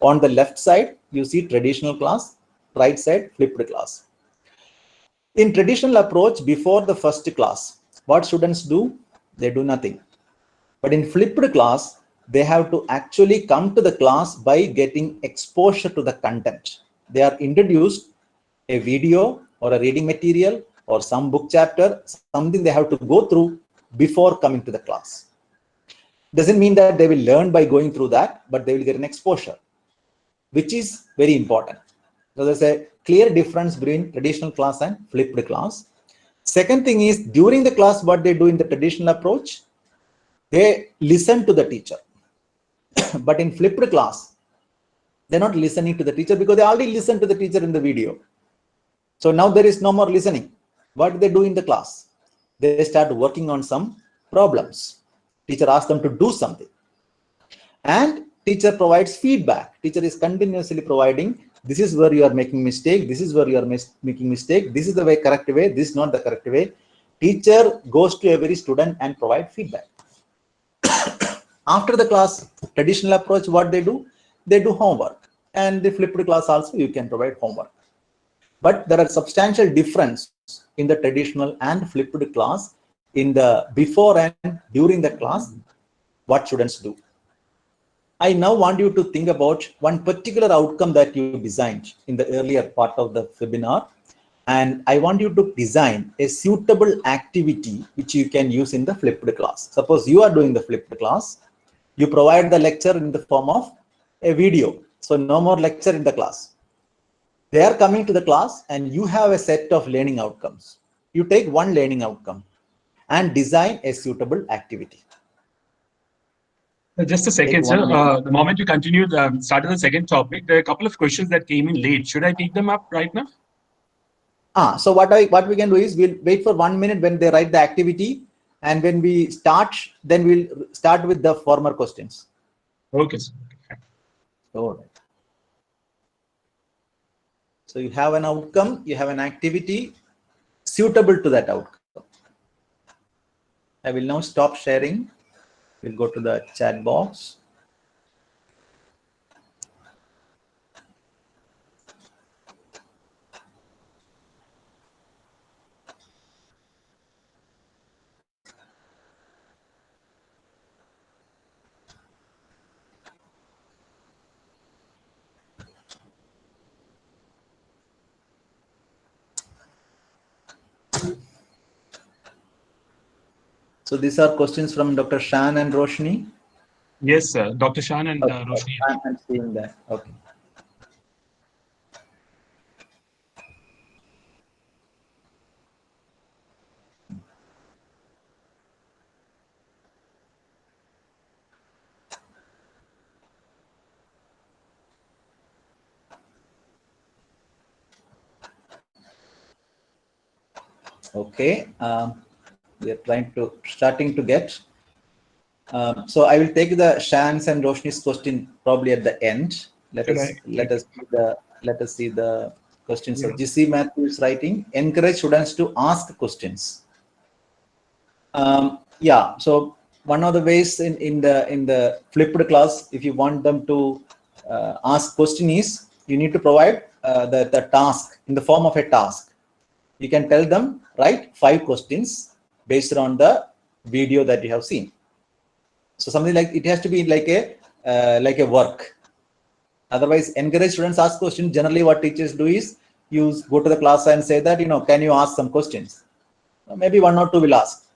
Speaker 5: On the left side, you see traditional class, right side, flipped class. In traditional approach, before the first class, what students do? They do nothing. But in flipped class, they have to actually come to the class by getting exposure to the content. They are introduced a video or a reading material or some book chapter, something they have to go through before coming to the class. Doesn't mean that they will learn by going through that, but they will get an exposure, which is very important. So there's a clear difference between traditional class and flipped class. Second thing is, during the class, what they do in the traditional approach, they listen to the teacher. But in flipped class, they're not listening to the teacher because they already listened to the teacher in the video. So now there is no more listening. What do they do in the class? They start working on some problems. Teacher asks them to do something. And teacher provides feedback. Teacher is continuously providing, this is where you are making mistake, this is where you are making mistake, this is the way, correct way, this is not the correct way. Teacher goes to every student and provide feedback. After the class, traditional approach, what they do? They do homework. And the flipped class also, you can provide homework. But there are substantial difference in the traditional and flipped class in the before and during the class, what students do. I now want you to think about one particular outcome that you designed in the earlier part of the webinar. And I want you to design a suitable activity which you can use in the flipped class. Suppose you are doing the flipped class, you provide the lecture in the form of a video. So no more lecture in the class. They are coming to the class and you have a set of learning outcomes. You take one learning outcome and design a suitable activity.
Speaker 4: Just a second, sir. The moment you continued, started the second topic, there are a couple of questions that came in late. Should I take them up right now?
Speaker 5: So what we can do is we'll wait for 1 minute when they write the activity, and when we start, then we'll start with the former questions.
Speaker 4: Okay, sir.
Speaker 5: All right. So you have an outcome, you have an activity suitable to that outcome. I will now stop sharing. We'll go to the chat box. So these are questions from Dr. Shan and Roshni.
Speaker 4: Yes, sir. Dr. Shan and Roshni.
Speaker 5: I'm seeing that. Okay. Okay. We are starting to get. So I will take the Shan's and Roshni's question probably at the end. Let us see the questions. So GC Matthew is writing, encourage students to ask questions. Yeah. So one of the ways in the flipped class, if you want them to ask question is, you need to provide the task in the form of a task. You can tell them, write 5 questions based on the video that you have seen. So something like, it has to be like a work. Otherwise, encourage students ask questions. Generally, what teachers do is go to the class and say that, can you ask some questions? Maybe 1 or 2 will ask.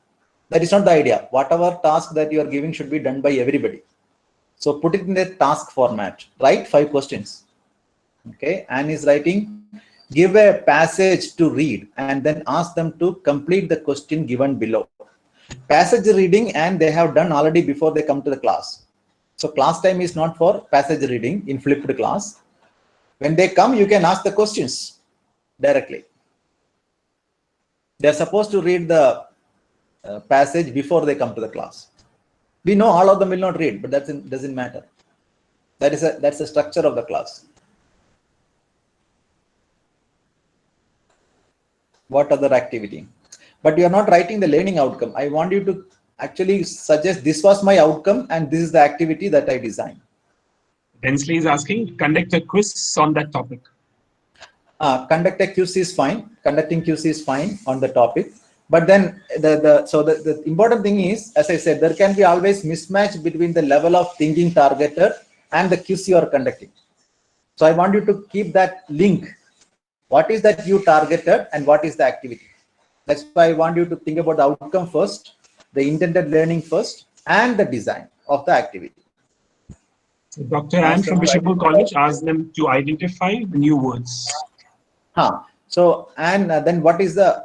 Speaker 5: That is not the idea. Whatever task that you are giving should be done by everybody. So put it in the task format. Write 5 questions. Okay. Anne is writing, give a passage to read and then ask them to complete the question given below. Passage reading, and they have done already before they come to the class. So class time is not for passage reading in flipped class. When they come, you can ask the questions directly. They're supposed to read the passage before they come to the class. We know all of them will not read, but that doesn't matter. That's the structure of the class. What other activity? But you are not writing the learning outcome. I want you to actually suggest, this was my outcome and this is the activity that I designed.
Speaker 4: Densley is asking, conduct a quiz on that topic.
Speaker 5: Conduct a quiz is fine. Conducting quiz is fine on the topic. But then the important thing is, as I said, there can be always mismatch between the level of thinking targeted and the quiz you are conducting. So I want you to keep that link. What is that you targeted and what is the activity? That's why I want you to think about the outcome first, the intended learning first, and the design of the activity.
Speaker 4: So Dr. Ann from Bishopur College asked them to identify new words.
Speaker 5: So, and then what is the,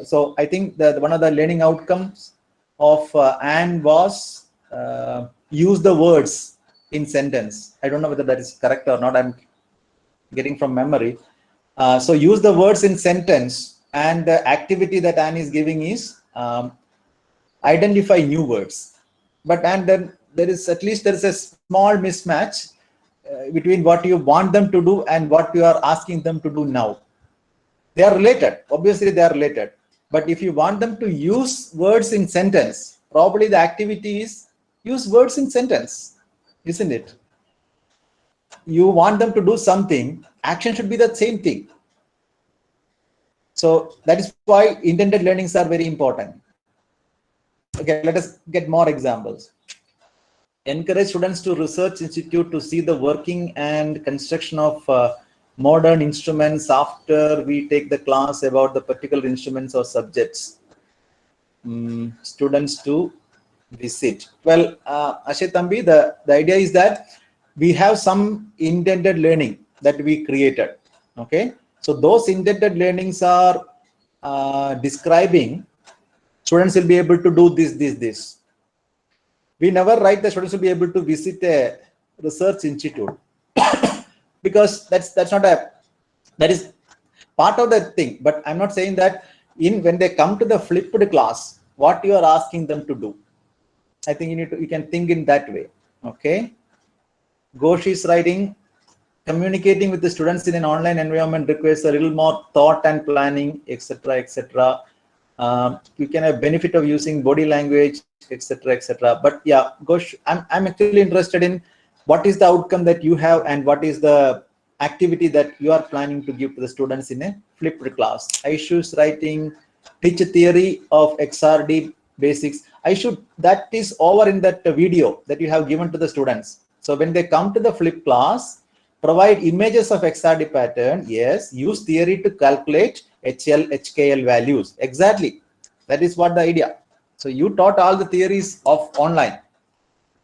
Speaker 5: so I think one of the learning outcomes of Anne was use the words in sentence. I don't know whether that is correct or not. I'm getting from memory. So use the words in sentence, and the activity that Anne is giving is identify new words. And then there is a small mismatch between what you want them to do and what you are asking them to do now. They are related. Obviously, they are related. But if you want them to use words in sentence, probably the activity is use words in sentence, isn't it? You want them to do something, action should be the same thing. So that is why intended learnings are very important. Okay, let us get more examples. Encourage students to research institute to see the working and construction of modern instruments after we take the class about the particular instruments or subjects. Students to visit. Well, Ashitambi, the idea is that we have some intended learning that we created. Okay, so those intended learnings are describing students will be able to do this. We never write that students will be able to visit a research institute because that is part of the thing. But I'm not saying that when they come to the flipped class, what you are asking them to do. I think you can think in that way. Okay. Ghosh is writing, communicating with the students in an online environment requires a little more thought and planning, etc., etc. You can have benefit of using body language, etc., etc. But yeah, Ghosh, I'm actually interested in what is the outcome that you have and what is the activity that you are planning to give to the students in a flipped class. Aishu is writing, teach a theory of XRD basics. That is over in that video that you have given to the students. So when they come to the flip class, provide images of XRD pattern. Yes, use theory to calculate HL, HKL values. Exactly. That is what the idea. So you taught all the theories of online.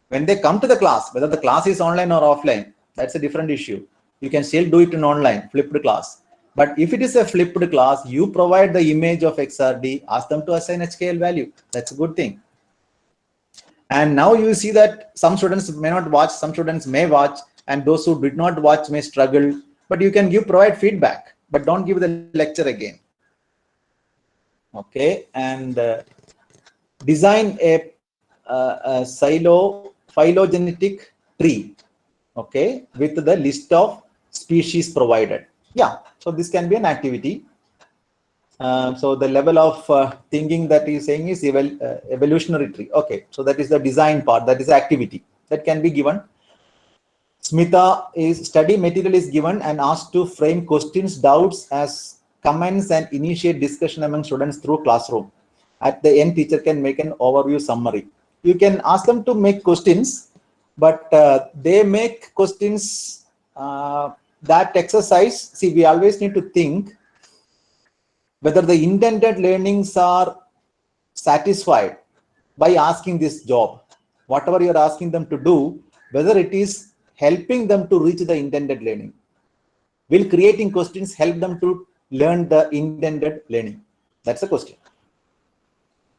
Speaker 5: When they come to the class, whether the class is online or offline, that's a different issue. You can still do it in online, flipped class. But if it is a flipped class, you provide the image of XRD, ask them to assign HKL value. That's a good thing. And now you see that some students may not watch, some students may watch, and those who did not watch may struggle. But you can provide feedback, but don't give the lecture again. Okay, and design a phylogenetic tree, okay, with the list of species provided. Yeah, so this can be an activity. So the level of thinking that he's saying is evolutionary tree. Okay, so that is the design part, that is activity that can be given. Smita is study material is given and asked to frame questions, doubts as comments and initiate discussion among students through classroom. At the end, teacher can make an overview summary. You can ask them to make questions, but they make questions that exercise. See, we always need to think whether the intended learnings are satisfied by asking this job. Whatever you're asking them to do, whether it is helping them to reach the intended learning. Will creating questions help them to learn the intended learning? That's the question.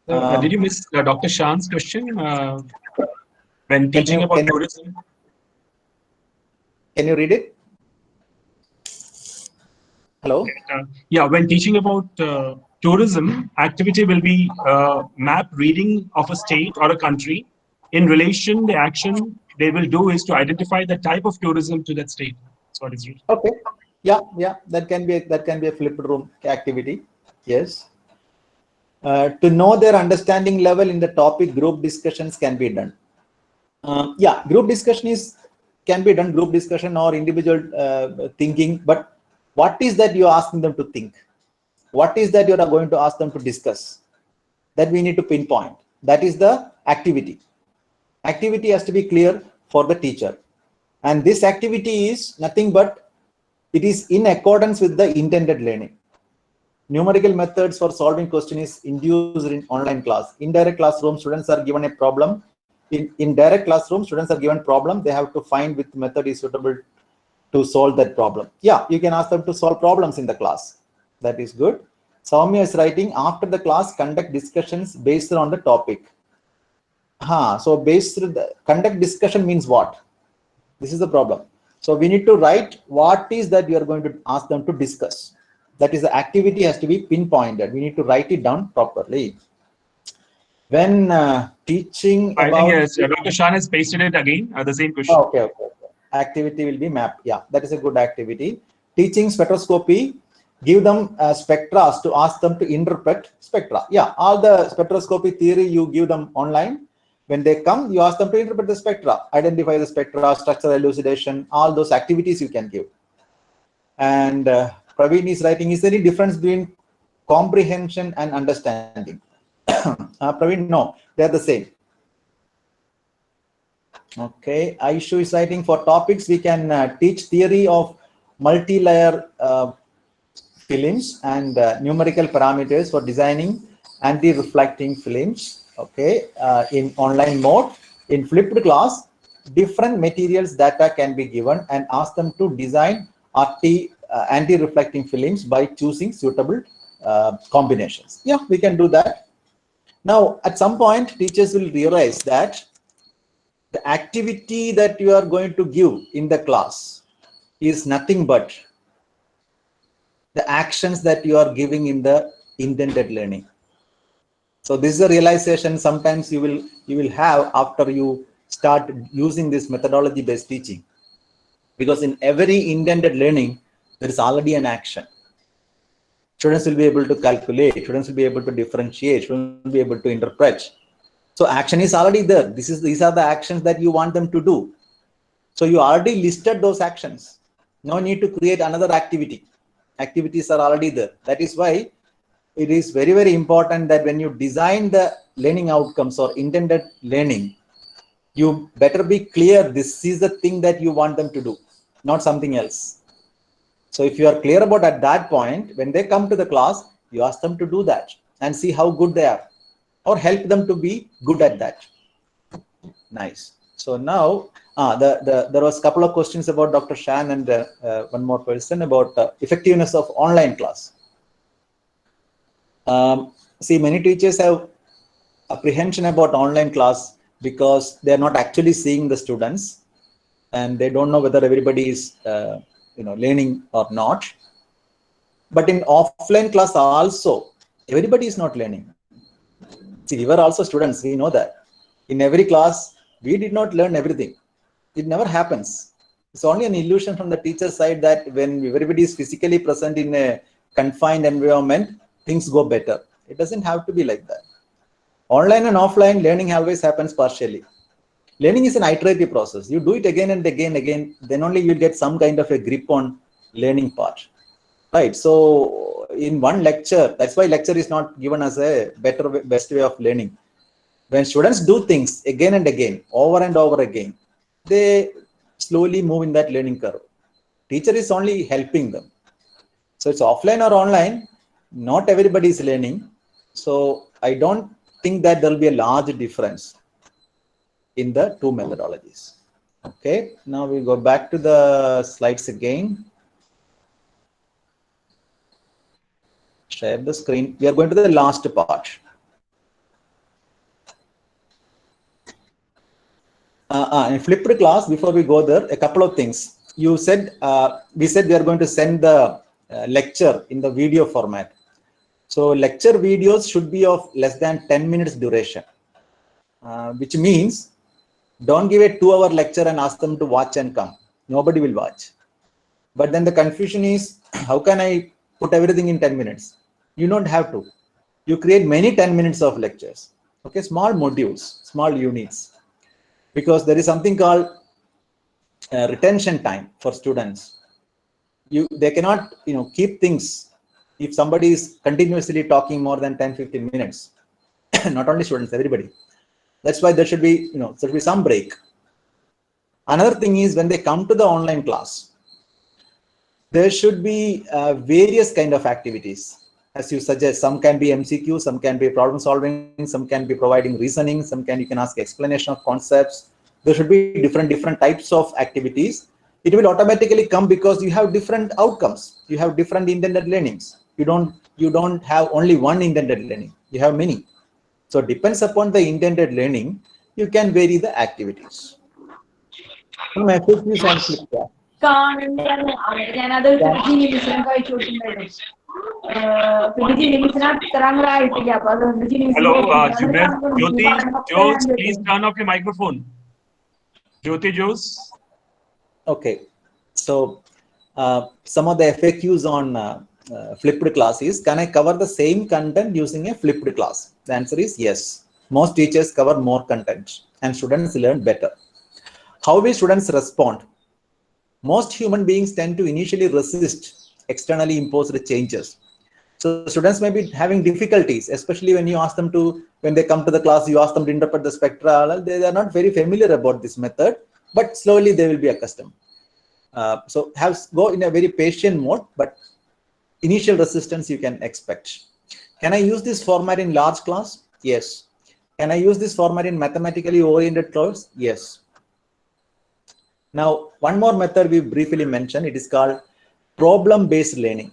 Speaker 4: Did you miss Dr. Shan's question when teaching about tourism?
Speaker 5: Can you read it? Hello?
Speaker 4: Yeah, when teaching about tourism, activity will be map reading of a state or a country. In relation, the action they will do is to identify the type of tourism to that state. That's what is written.
Speaker 5: Okay. Yeah, that can be a flipped room activity. Yes. To know their understanding level in the topic, group discussions can be done. Yeah, group discussion can be done, group discussion or individual thinking. But what is that you're asking them to think? What is that you're going to ask them to discuss? That we need to pinpoint. That is the activity. Activity has to be clear for the teacher. And this activity is nothing but it is in accordance with the intended learning. Numerical methods for solving question is induced in online class. In direct classroom, students are given a problem. In direct classroom, students are given problem. They have to find which method is suitable to solve that problem. Yeah, you can ask them to solve problems in the class. That is good. Soumya is writing, after the class, conduct discussions based on the topic. So conduct discussion means what? This is the problem. So we need to write what is that you are going to ask them to discuss. That is, the activity has to be pinpointed. We need to write it down properly. When teaching
Speaker 4: I
Speaker 5: about...
Speaker 4: think yes, Dr. Shan has pasted it again, the same question.
Speaker 5: Okay. Activity will be mapped. Yeah, that is a good activity. Teaching spectroscopy, give them spectra to ask them to interpret spectra. Yeah, all the spectroscopy theory you give them online. When they come, you ask them to interpret the spectra, identify the spectra, structural elucidation, all those activities you can give. And Praveen is writing, is there any difference between comprehension and understanding? Praveen, no, they're the same. Okay, Aishu is writing, for topics we can teach theory of multi-layer films and numerical parameters for designing anti-reflecting films. Okay, in online mode. In flipped class, different materials data can be given and ask them to design anti-reflecting films by choosing suitable combinations. Yeah, we can do that. Now, at some point, teachers will realize that the activity that you are going to give in the class is nothing but the actions that you are giving in the intended learning. So this is a realization sometimes you will have after you start using this methodology based teaching, because in every intended learning there is already an action. Students will be able to calculate, students will be able to differentiate, students will be able to interpret. So action is already there. These are the actions that you want them to do. So you already listed those actions. No need to create another activity. Activities are already there. That is why it is very, very important that when you design the learning outcomes or intended learning, you better be clear this is the thing that you want them to do, not something else. So if you are clear about at that point, when they come to the class, you ask them to do that and see how good they are. or help them to be good at that. Nice. So now there was a couple of questions about Dr. Shan and one more person about effectiveness of online class. See, many teachers have apprehension about online class because they are not actually seeing the students and they don't know whether everybody is learning or not. But in offline class also, everybody is not learning. See, we were also students, we know that. In every class, we did not learn everything. It never happens. It's only an illusion from the teacher side that when everybody is physically present in a confined environment, things go better. It doesn't have to be like that. Online and offline, learning always happens partially. Learning is an iterative process. You do it again and again, then only you'll get some kind of a grip on learning part. Right. So in one lecture, that's why lecture is not given as a best way of learning. When students do things again and again, over and over again, they slowly move in that learning curve. Teacher is only helping them. So it's offline or online, not everybody is learning. So I don't think that there will be a large difference in the two methodologies. Okay, now we go back to the slides again. Share the screen. We are going to the last part. In flipped class, before we go there, a couple of things. You said, we said we are going to send the lecture in the video format. So lecture videos should be of less than 10 minutes duration, which means don't give a 2-hour lecture and ask them to watch and come. Nobody will watch. But then the confusion is, how can I put everything in 10 minutes? You don't have to. You create many 10 minutes of lectures. Okay, small modules, small units. Because there is something called retention time for students. They cannot keep things if somebody is continuously talking more than 10-15 minutes. Not only students, everybody. That's why there should be some break. Another thing is when they come to the online class, there should be various kind of activities. As you suggest, some can be MCQ, some can be problem solving, some can be providing reasoning, you can ask explanation of concepts. There should be different types of activities. It will automatically come because you have different outcomes. You have different intended learnings. You don't have only one intended learning. You have many. So depends upon the intended learning, you can vary the activities.
Speaker 4: Hello, Jyoti, Jose, please turn off your microphone. Jyoti, Jose.
Speaker 5: Okay, so some of the FAQs on flipped class is, can I cover the same content using a flipped class? The answer is yes. Most teachers cover more content and students learn better. How will students respond? Most human beings tend to initially resist externally imposed changes. So students may be having difficulties, especially when you ask them to, when they come to the class, you ask them to interpret the spectra. They are not very familiar about this method, but slowly they will be accustomed. So go in a very patient mode, but initial resistance you can expect. Can I use this format in large class? Yes. Can I use this format in mathematically oriented class? Yes. Now, one more method we briefly mentioned, it is called problem-based learning.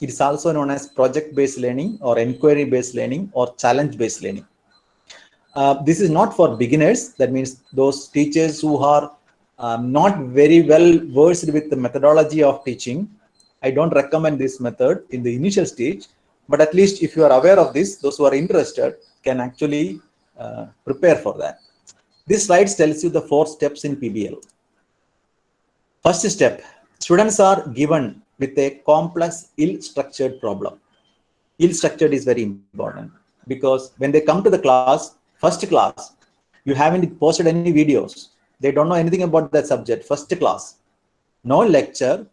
Speaker 5: It is also known as project-based learning or inquiry-based learning or challenge-based learning. This is not for beginners. That means those teachers who are not very well versed with the methodology of teaching. I don't recommend this method in the initial stage, but at least if you are aware of this, those who are interested can actually prepare for that. This slide tells you the 4 steps in PBL. First step, students are given with a complex, ill-structured problem. Ill-structured is very important because when they come to the class, first class, you haven't posted any videos. They don't know anything about that subject. First class, no lecture,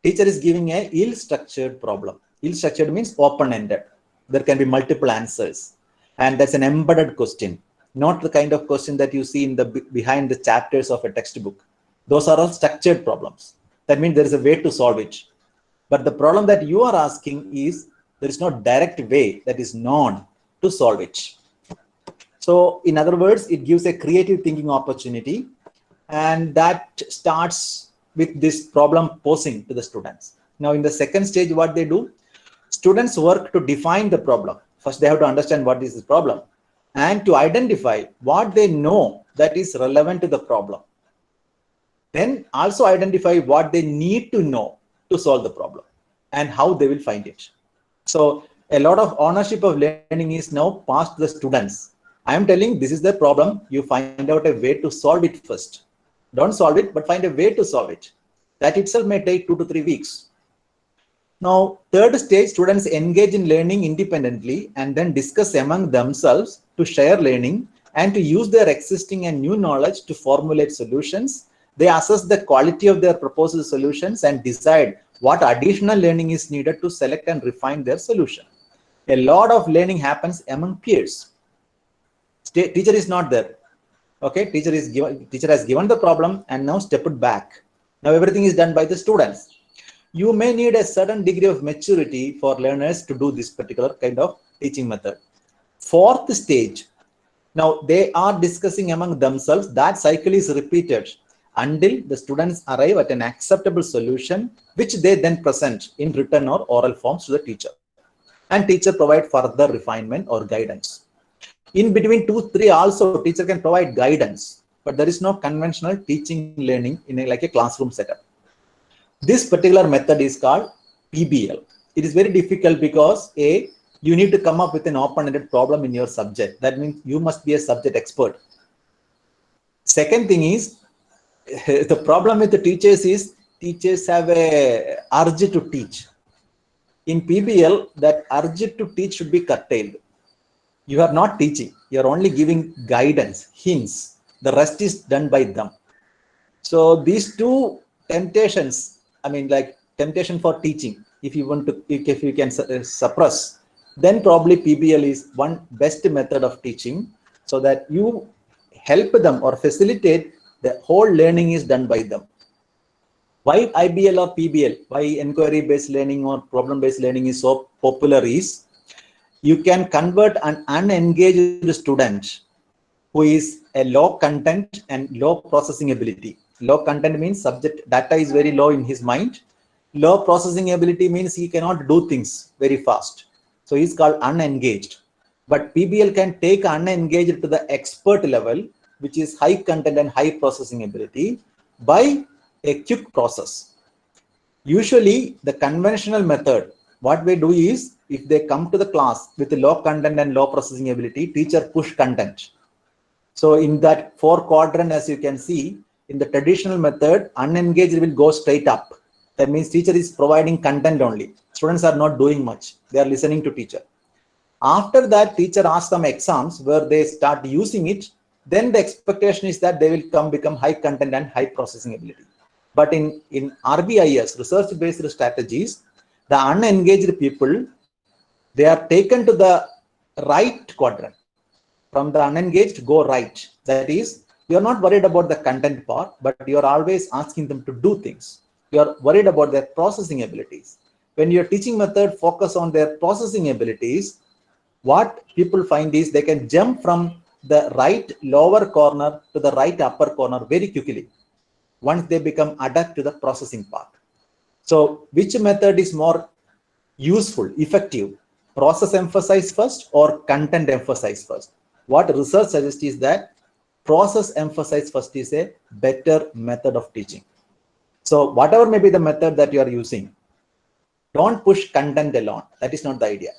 Speaker 5: teacher is giving a ill-structured problem. Ill-structured means open-ended. There can be multiple answers. And that's an embedded question, not the kind of question that you see in the behind the chapters of a textbook. Those are all structured problems. That means there is a way to solve it. But the problem that you are asking is there is no direct way that is known to solve it. So in other words, it gives a creative thinking opportunity, and that starts with this problem posing to the students. Now in the second stage, what they do, students work to define the problem. First, they have to understand what is the problem and to identify what they know that is relevant to the problem. Then also identify what they need to know to solve the problem and how they will find it. So a lot of ownership of learning is now passed to the students. I am telling this is the problem. You find out a way to solve it first. Don't solve it, but find a way to solve it. That itself may take 2 to 3 weeks. Now, third stage, students engage in learning independently and then discuss among themselves to share learning and to use their existing and new knowledge to formulate solutions. They assess the quality of their proposed solutions and decide what additional learning is needed to select and refine their solution. A lot of learning happens among peers. Teacher is not there. Okay, teacher has given the problem and now stepped back. Now everything is done by the students. You may need a certain degree of maturity for learners to do this particular kind of teaching method. Fourth stage, now they are discussing among themselves. That cycle is repeated until the students arrive at an acceptable solution, which they then present in written or oral forms to the teacher. And teacher provide further refinement or guidance. In between 2, 3 also teacher can provide guidance, but there is no conventional teaching learning in like a classroom setup. This particular method is called PBL. It is very difficult because you need to come up with an open-ended problem in your subject. That means you must be a subject expert. Second thing is, the problem with the teachers is teachers have a urge to teach. In PBL, that urge to teach should be curtailed. You are not teaching. You are only giving guidance, hints. The rest is done by them. So these two temptations, I mean, like temptation for teaching, if you want to, if you can suppress, then probably PBL is one best method of teaching, so that you help them or facilitate the whole learning is done by them. Why IBL or PBL? Why inquiry-based learning or problem-based learning is so popular is, you can convert an unengaged student who is a low content and low processing ability. Low content means subject data is very low in his mind. Low processing ability means he cannot do things very fast. So he's called unengaged. But PBL can take unengaged to the expert level, which is high content and high processing ability, by a quick process. Usually the conventional method, what we do is, if they come to the class with low content and low processing ability, teacher push content. So in that 4 quadrant, as you can see, in the traditional method, unengaged will go straight up. That means teacher is providing content only. Students are not doing much. They are listening to teacher. After that, teacher asks them exams where they start using it. Then the expectation is that they will become high content and high processing ability. But in RBIS, research-based strategies, the unengaged people, they are taken to the right quadrant. From the unengaged, go right. That is, you are not worried about the content part, but you are always asking them to do things. You are worried about their processing abilities. When your teaching method focus on their processing abilities, what people find is they can jump from the right lower corner to the right upper corner very quickly once they become adept to the processing part. So which method is more useful, effective? Process emphasize first or content emphasize first? What research suggests is that process emphasize first is a better method of teaching. So whatever may be the method that you are using, don't push content alone. That is not the idea.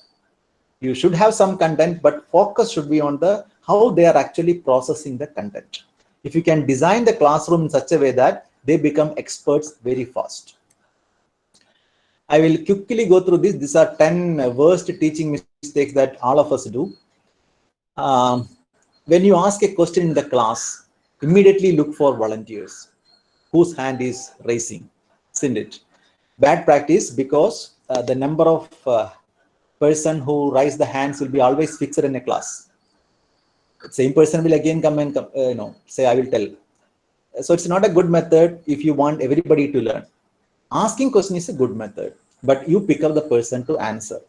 Speaker 5: You should have some content, but focus should be on the how they are actually processing the content. If you can design the classroom in such a way that they become experts very fast. I will quickly go through this. These are 10 worst teaching mistakes that all of us do. When you ask a question in the class, immediately look for volunteers whose hand is raising, isn't it? Bad practice, because the number of person who raise the hands will be always fixed in a class. Same person will again come and say, I will tell. So it's not a good method if you want everybody to learn. Asking question is a good method, but you pick up the person to answer.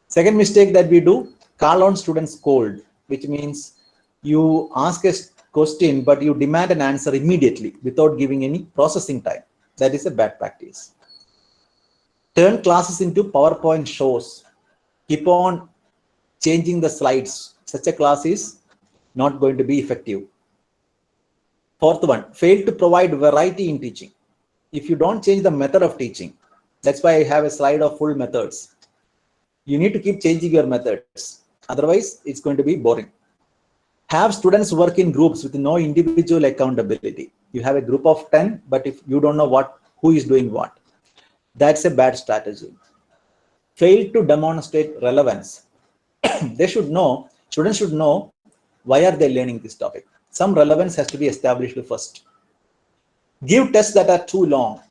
Speaker 5: Second mistake that we do, call on students cold, which means You ask a question, but you demand an answer immediately without giving any processing time. That is a bad practice. Turn classes into PowerPoint shows. Keep on changing the slides. Such a class is not going to be effective. Fourth one, fail to provide variety in teaching. If you don't change the method of teaching, that's why I have a slide of full methods. You need to keep changing your methods. Otherwise, it's going to be boring. Have students work in groups with no individual accountability. You have a group of 10, but if you don't know who is doing what, that's a bad strategy. Fail to demonstrate relevance. Students should know why are they learning this topic. Some relevance has to be established first. Give tests that are too long.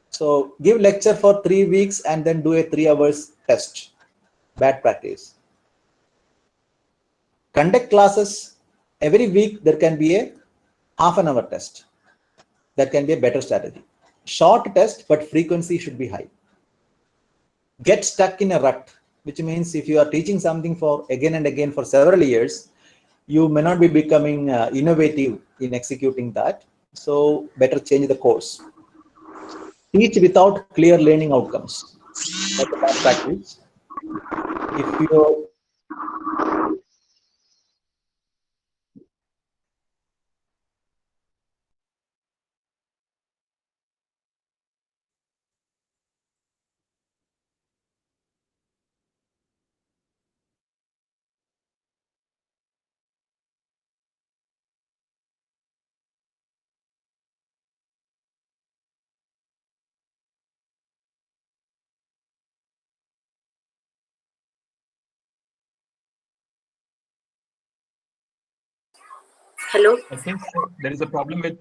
Speaker 5: So give lecture for 3 weeks and then do a 3 hours test. Bad practice. Conduct classes every week. There can be a half an hour test. That can be a better strategy. Short test, but frequency should be high. Get stuck in a rut, which means if you are teaching something for again and again for several years, you may not be becoming innovative in executing that. So better change the course. Teach without clear learning outcomes. That's a bad practice. If you
Speaker 1: Hello.
Speaker 4: I think there is a problem with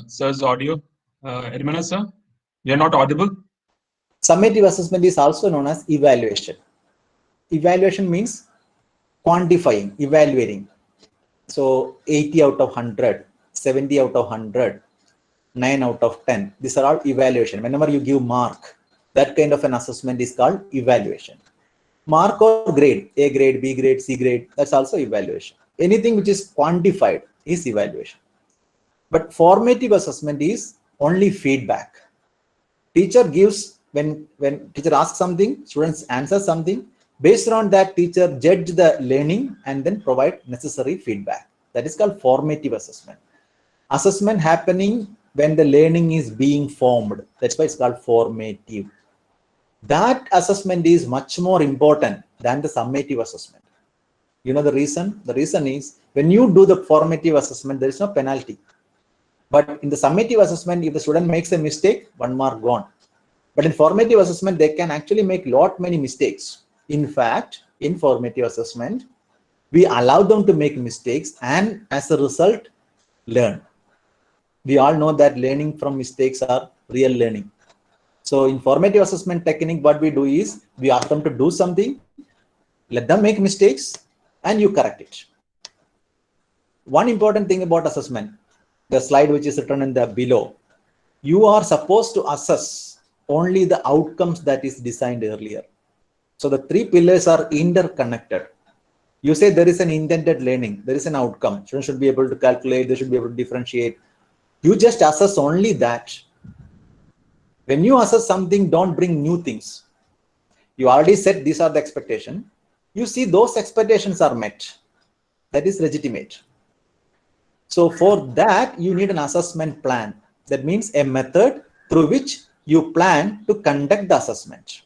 Speaker 4: sir's audio. Edamana, sir, you're not audible.
Speaker 5: Summative assessment is also known as evaluation. Evaluation means quantifying, evaluating. So 80 out of 100, 70 out of 100, 9 out of 10. These are all evaluation. Whenever you give mark, that kind of an assessment is called evaluation. Mark or grade, A grade, B grade, C grade, that's also evaluation. Anything which is quantified is evaluation. But formative assessment is only feedback. Teacher gives, when teacher asks something, students answer something. Based on that, teacher judge the learning and then provide necessary feedback. That is called formative assessment. Assessment happening when the learning is being formed. That's why it's called formative. That assessment is much more important than the summative assessment. You know the reason? The reason is when you do the formative assessment, there is no penalty. But in the summative assessment, if the student makes a mistake, 1 mark gone. But in formative assessment, they can actually make many mistakes. In fact, in formative assessment, we allow them to make mistakes and as a result, learn. We all know that learning from mistakes are real learning. So in formative assessment technique, what we do is we ask them to do something, let them make mistakes, and you correct it. One important thing about assessment, the slide which is written in the below, you are supposed to assess only the outcomes that is designed earlier. So the 3 pillars are interconnected. You say there is an intended learning, there is an outcome. Students should be able to calculate, they should be able to differentiate. You just assess only that. When you assess something, don't bring new things. You already said these are the expectations. You see those expectations are met. That is legitimate. So for that, you need an assessment plan. That means a method through which you plan to conduct the assessment.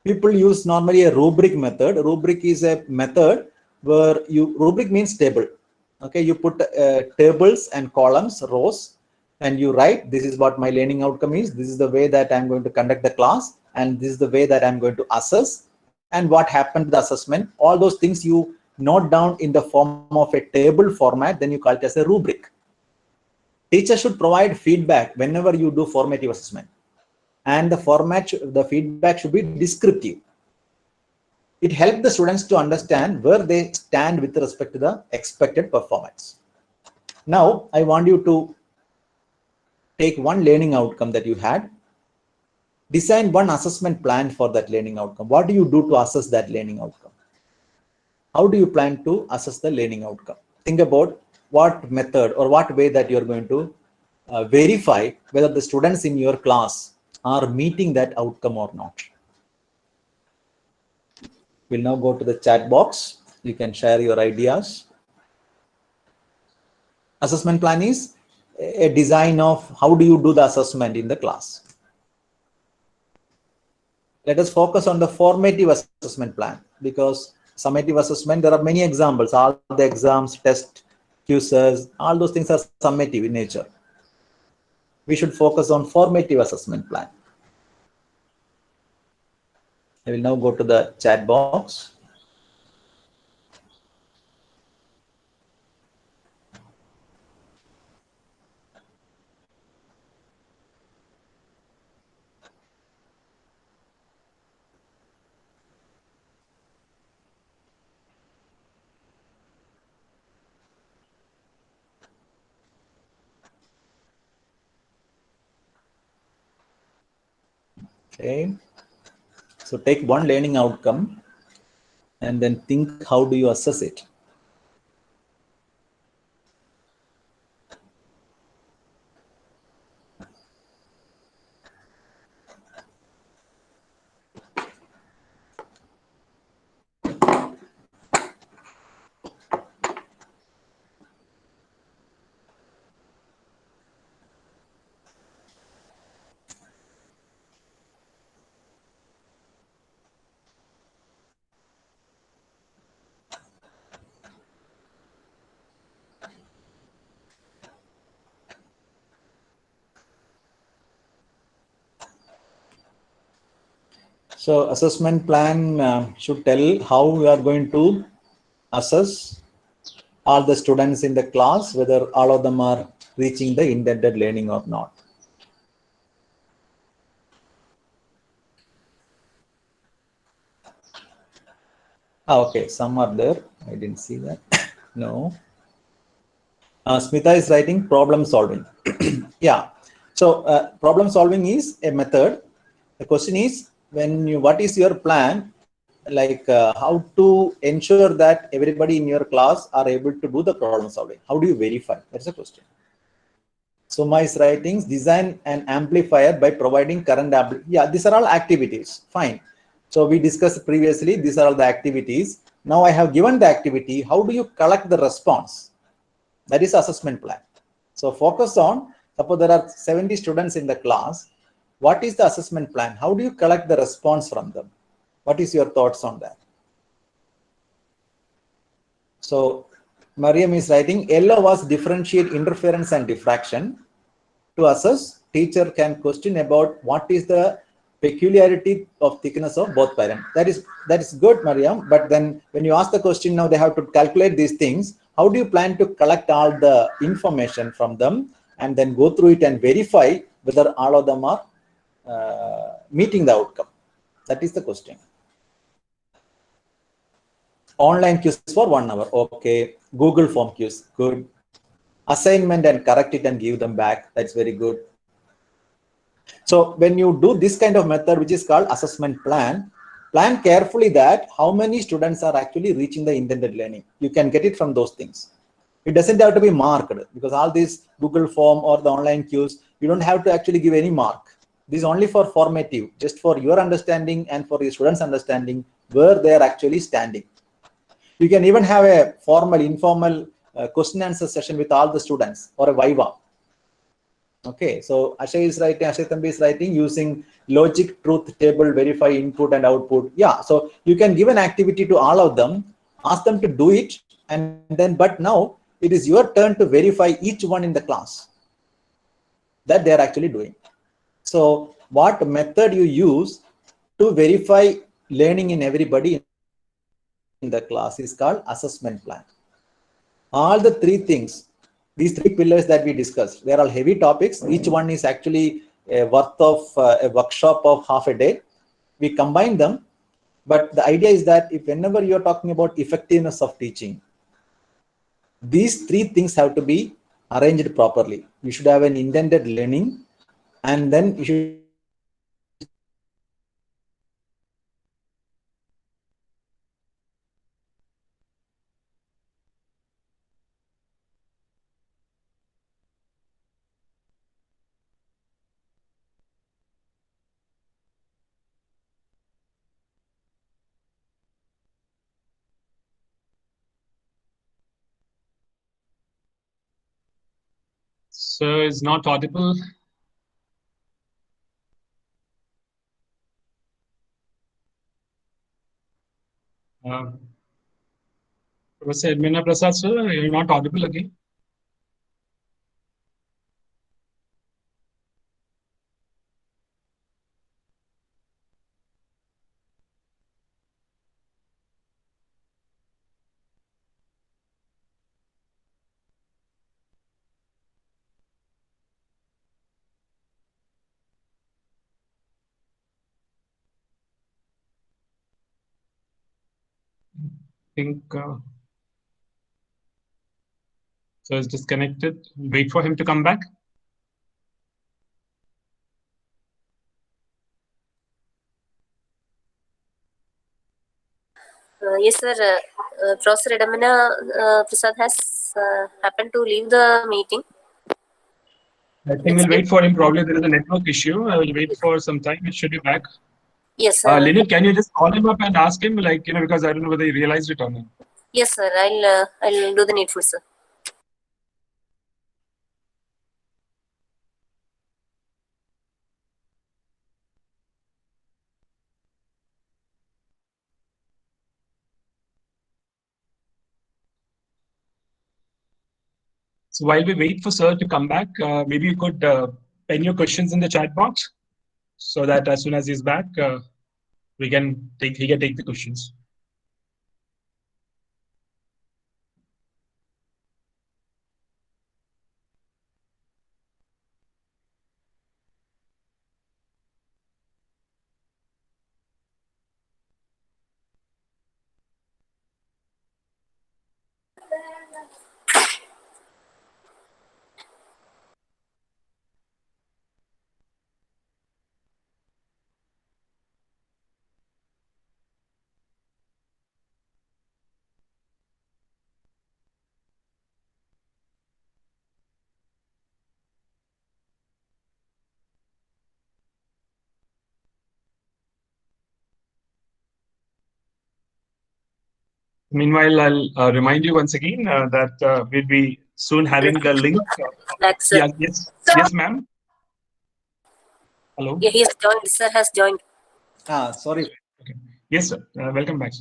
Speaker 5: People use normally a rubric method. Rubric is a method where rubric means table. Okay, you put tables and columns, rows, and you write, this is what my learning outcome is. This is the way that I'm going to conduct the class. And this is the way that I'm going to assess. And what happened to the assessment. All those things you note down in the form of a table format, then you call it as a rubric. Teacher should provide feedback whenever you do formative assessment. And the feedback should be descriptive. It helps the students to understand where they stand with respect to the expected performance. Now, I want you to take one learning outcome that you had, design one assessment plan for that learning outcome. What do you do to assess that learning outcome? How do you plan to assess the learning outcome? think about what method or what way that you're going to verify whether the students in your class are meeting that outcome or not. We'll now go to the chat box. You can share your ideas. Assessment plan is a design of how do you do the assessment in the class. Let us focus on the formative assessment plan, because summative assessment, there are many examples. All the exams, test, quizzes, all those things are summative in nature. We should focus on formative assessment plan. I will now go to the chat box. Okay. So take one learning outcome and then think, how do you assess it? So assessment plan should tell how we are going to assess all the students in the class, whether all of them are reaching the intended learning or not. Okay, some are there. I didn't see that. No. Smita is writing problem solving. Yeah. So problem solving is a method. The question is, what is your plan? Like how to ensure that everybody in your class are able to do the problem solving? How do you verify? That's the question. Soma is writing, design an amplifier by providing current yeah, these are all activities. Fine. So we discussed previously, these are all the activities. Now I have given the activity. How do you collect the response? That is assessment plan. So focus on, suppose there are 70 students in the class. What is the assessment plan? How do you collect the response from them? What is your thoughts on that? So Mariam is writing, yellow was differentiate interference and diffraction. To assess, teacher can question about what is the peculiarity of thickness of both parents. That is good, Mariam. But then when you ask the question, now they have to calculate these things. How do you plan to collect all the information from them and then go through it and verify whether all of them are meeting the outcome? That is the question. Online quiz for 1 hour. Okay. Google form quiz. Good. Assignment and correct it and give them back. That's very good. So when you do this kind of method, which is called assessment plan carefully that how many students are actually reaching the intended learning. You can get it from those things. It doesn't have to be marked, because all these Google form or the online quiz, you don't have to actually give any mark. This is only for formative, just for your understanding and for your students' understanding where they are actually standing. You can even have a formal, informal question answer session with all the students or a viva. Okay, so Ashay Thambi is writing using logic truth table, verify input and output. Yeah, so you can give an activity to all of them, ask them to do it, and then, but now it is your turn to verify each one in the class that they are actually doing. So what method you use to verify learning in everybody in the class is called assessment plan. All the three things, these three pillars that we discussed, they're all heavy topics. Each one is actually a worth of a workshop of half a day. We combine them, but the idea is that if whenever you're talking about effectiveness of teaching, these three things have to be arranged properly. You should have an intended learning, and then you should
Speaker 4: Sir is not audible. Professor Edamana Prasad, sir, you're not audible again. I think so is disconnected. Wait for him to come back.
Speaker 8: Yes, sir. Professor Edamana Prasad has happened to leave the meeting.
Speaker 4: I think we'll wait for him. Probably there is a network issue. I will wait for some time. It should be back.
Speaker 8: Yes, sir.
Speaker 4: Lynette, can you just call him up and ask him, like, because I don't know whether he realized it or not.
Speaker 8: Yes, sir. I'll do the needful, sir.
Speaker 4: So while we wait for sir to come back, maybe you could pen your questions in the chat box so that as soon as he's back, he can take the questions. Meanwhile, I'll remind you once again that we'll be soon having the link.
Speaker 8: Sir.
Speaker 4: Yes, ma'am. Hello.
Speaker 8: Yeah, he has joined. Sir has joined.
Speaker 5: Sorry.
Speaker 4: Okay. Yes, sir. Welcome back.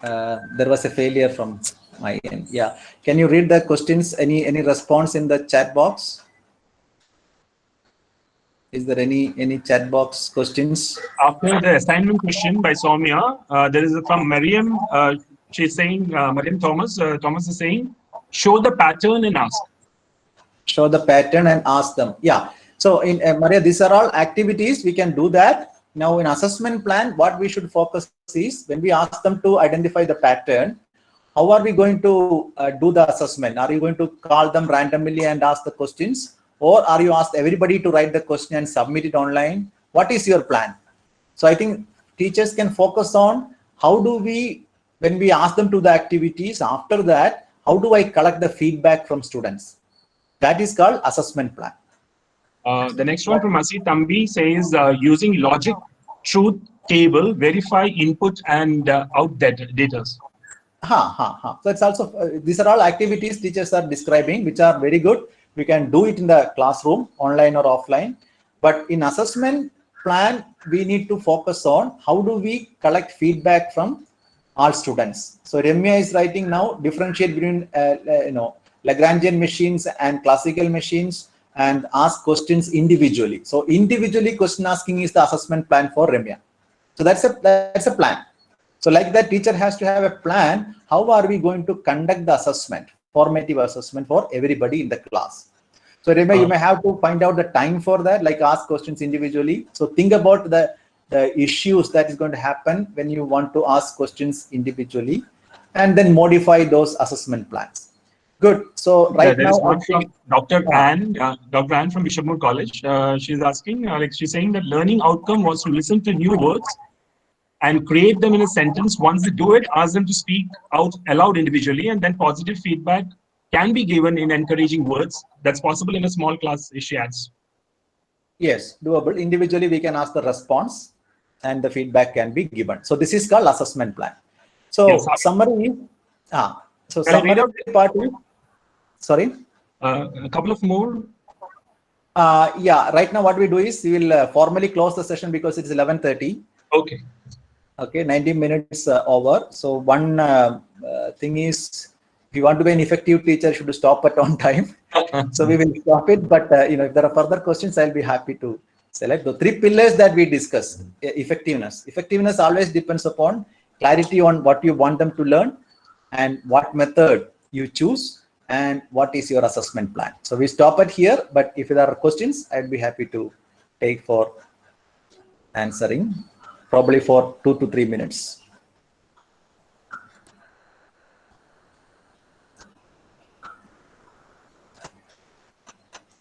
Speaker 5: There was a failure from my end. Yeah. Can you read the questions? Any response in the chat box? Is there any chat box questions?
Speaker 4: After the assignment question by Soumya, there is from Mariam. She's saying, Mariam Thomas. Thomas is saying, show the pattern and ask.
Speaker 5: Show the pattern and ask them. Yeah. So in Maria, these are all activities. We can do that. Now in assessment plan, what we should focus is when we ask them to identify the pattern, how are we going to do the assessment? Are you going to call them randomly and ask the questions? Or are you asked everybody to write the question and submit it online? What is your plan? So I think teachers can focus on how do we, when we ask them to the activities, after that, how do I collect the feedback from students? That is called assessment plan.
Speaker 4: The next one from Asi Tambi says, using logic truth table, verify input and out data.
Speaker 5: So it's also, these are all activities teachers are describing, which are very good. We can do it in the classroom, online or offline. But in assessment plan, we need to focus on how do we collect feedback from all students. So Ramya is writing now, differentiate between Lagrangian machines and classical machines and ask questions individually. So individually question asking is the assessment plan for Ramya. So that's a plan. So like that, teacher has to have a plan. How are we going to conduct the assessment, formative assessment for everybody in the class? So Ramya, you may have to find out the time for that, like ask questions individually. So think about the issues that is going to happen when you want to ask questions individually, and then modify those assessment plans. Good. So right now,
Speaker 4: one from Dr. Ann from Bishopmoor College. She's asking, she's saying that learning outcome was to listen to new words and create them in a sentence. Once they do it, ask them to speak out aloud individually, and then positive feedback can be given in encouraging words. That's possible in a small class, she adds.
Speaker 5: Yes, doable. Individually, we can ask the response and the feedback can be given. So this is called assessment plan. So yes, summary. So summary part is, sorry.
Speaker 4: A couple of more.
Speaker 5: Yeah, right now what we do is we will formally close the session because it's 11:30.
Speaker 4: Okay.
Speaker 5: Okay, 90 minutes over. So one thing is, if you want to be an effective teacher, you should stop at on time. So we will stop it. But if there are further questions, I'll be happy to select the 3 pillars that we discussed. Effectiveness. Effectiveness always depends upon clarity on what you want them to learn and what method you choose and what is your assessment plan. So we stop it here. But if there are questions, I'd be happy to take for answering, probably for 2 to 3 minutes.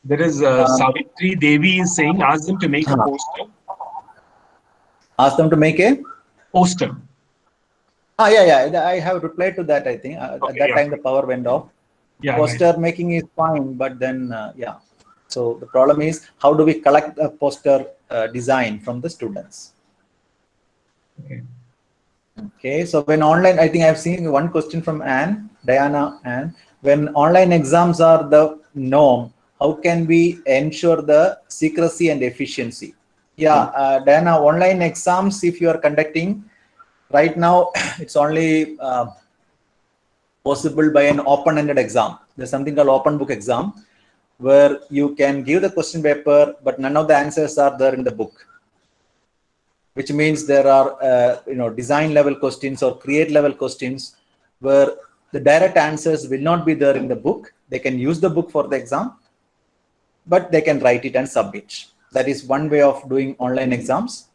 Speaker 4: There is Savitri Devi is saying, ask them to make a poster.
Speaker 5: Ask them to make a
Speaker 4: poster.
Speaker 5: Yeah. I have replied to that. I think at that time the power went off.
Speaker 4: Yeah,
Speaker 5: poster making is fine, but then yeah. So the problem is, how do we collect a poster design from the students? Okay. So when online, I think I've seen one question from Diana. When online exams are the norm, how can we ensure the secrecy and efficiency? Yeah, Diana, online exams, if you are conducting right now, it's only possible by an open-ended exam. There's something called open book exam, where you can give the question paper, but none of the answers are there in the book. Which means there are design level questions or create level questions where the direct answers will not be there in the book. They can use the book for the exam, but they can write it and submit. That is one way of doing online exams.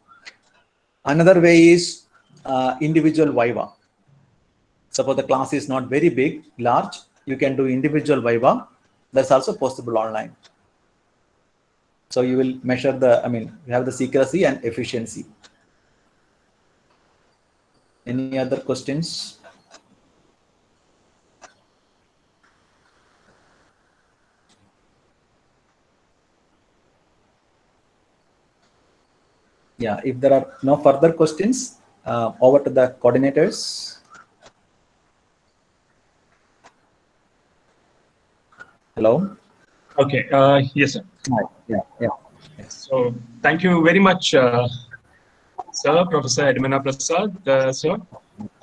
Speaker 5: Another way is individual viva. Suppose the class is not very big, large, you can do individual viva. That's also possible online. So you will measure you have the secrecy and efficiency. Any other questions? Yeah, if there are no further questions, over to the coordinators. Hello?
Speaker 4: Okay, yes, sir.
Speaker 5: Yeah.
Speaker 4: So thank you very much, sir, Professor Edamana Prasad, sir,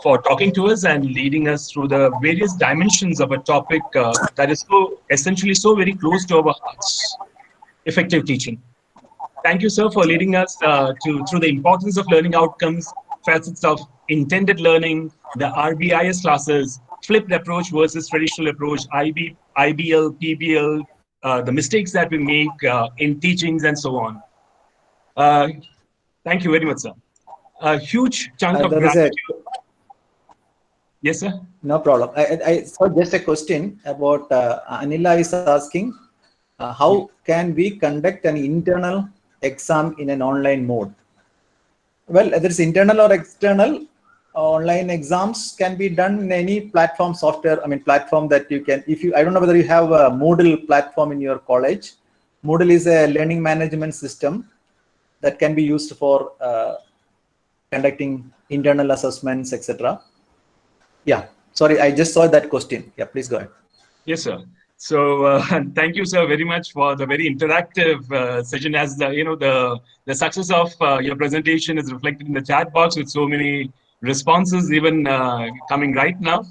Speaker 4: for talking to us and leading us through the various dimensions of a topic that is so essentially so very close to our hearts, effective teaching. Thank you, sir, for leading us through the importance of learning outcomes, facets of intended learning, the RBIS classes, flipped approach versus traditional approach, IBL, PBL, the mistakes that we make in teachings and so on. Thank you very much, sir. A huge chunk of gratitude. Yes, sir.
Speaker 5: No problem. I saw just a question about Anila is asking, how can we conduct an internal exam in an online mode? Well, whether it's internal or external, online exams can be done in any platform software. Platform that you can, I don't know whether you have a Moodle platform in your college. Moodle is a learning management system that can be used for conducting internal assessments, etc. Yeah, sorry, I just saw that question. Yeah, please go ahead.
Speaker 4: Yes, sir. So thank you, sir, very much for the very interactive session. As the success of your presentation is reflected in the chat box with so many responses, even coming right now.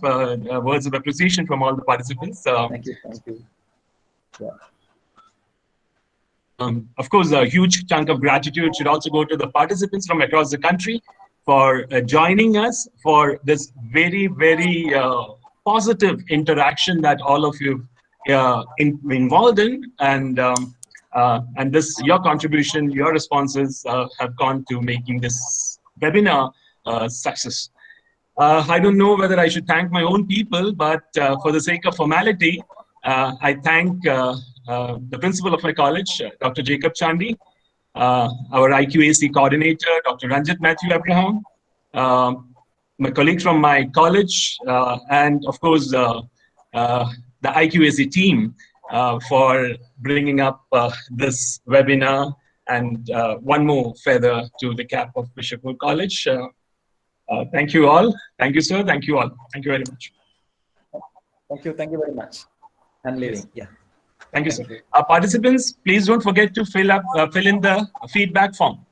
Speaker 4: Words of appreciation from all the participants.
Speaker 5: Thank you. Yeah.
Speaker 4: Of course, a huge chunk of gratitude should also go to the participants from across the country for joining us for this very, very positive interaction that all of you involved in, and this, your contribution, your responses have gone to making this webinar success. I don't know whether I should thank my own people, but for the sake of formality, I thank the principal of my college, Dr. Jacob Chandy, our IQAC coordinator, Dr. Ranjit Matthew Abraham, my colleagues from my college, and of course, the IQAC team for bringing up this webinar, and one more feather to the cap of Bishopur College. Thank you all. Thank you, sir. Thank you all. Thank you very much.
Speaker 5: Thank you very much. I'm leaving. Yeah.
Speaker 4: Thank you, sir. Participants, please don't forget to fill in the feedback form.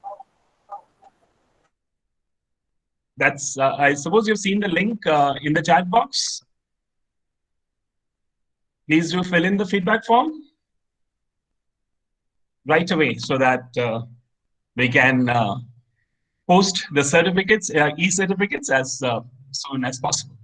Speaker 4: That's, I suppose you've seen the link in the chat box. Please do fill in the feedback form right away so that we can post the certificates, e-certificates as soon as possible.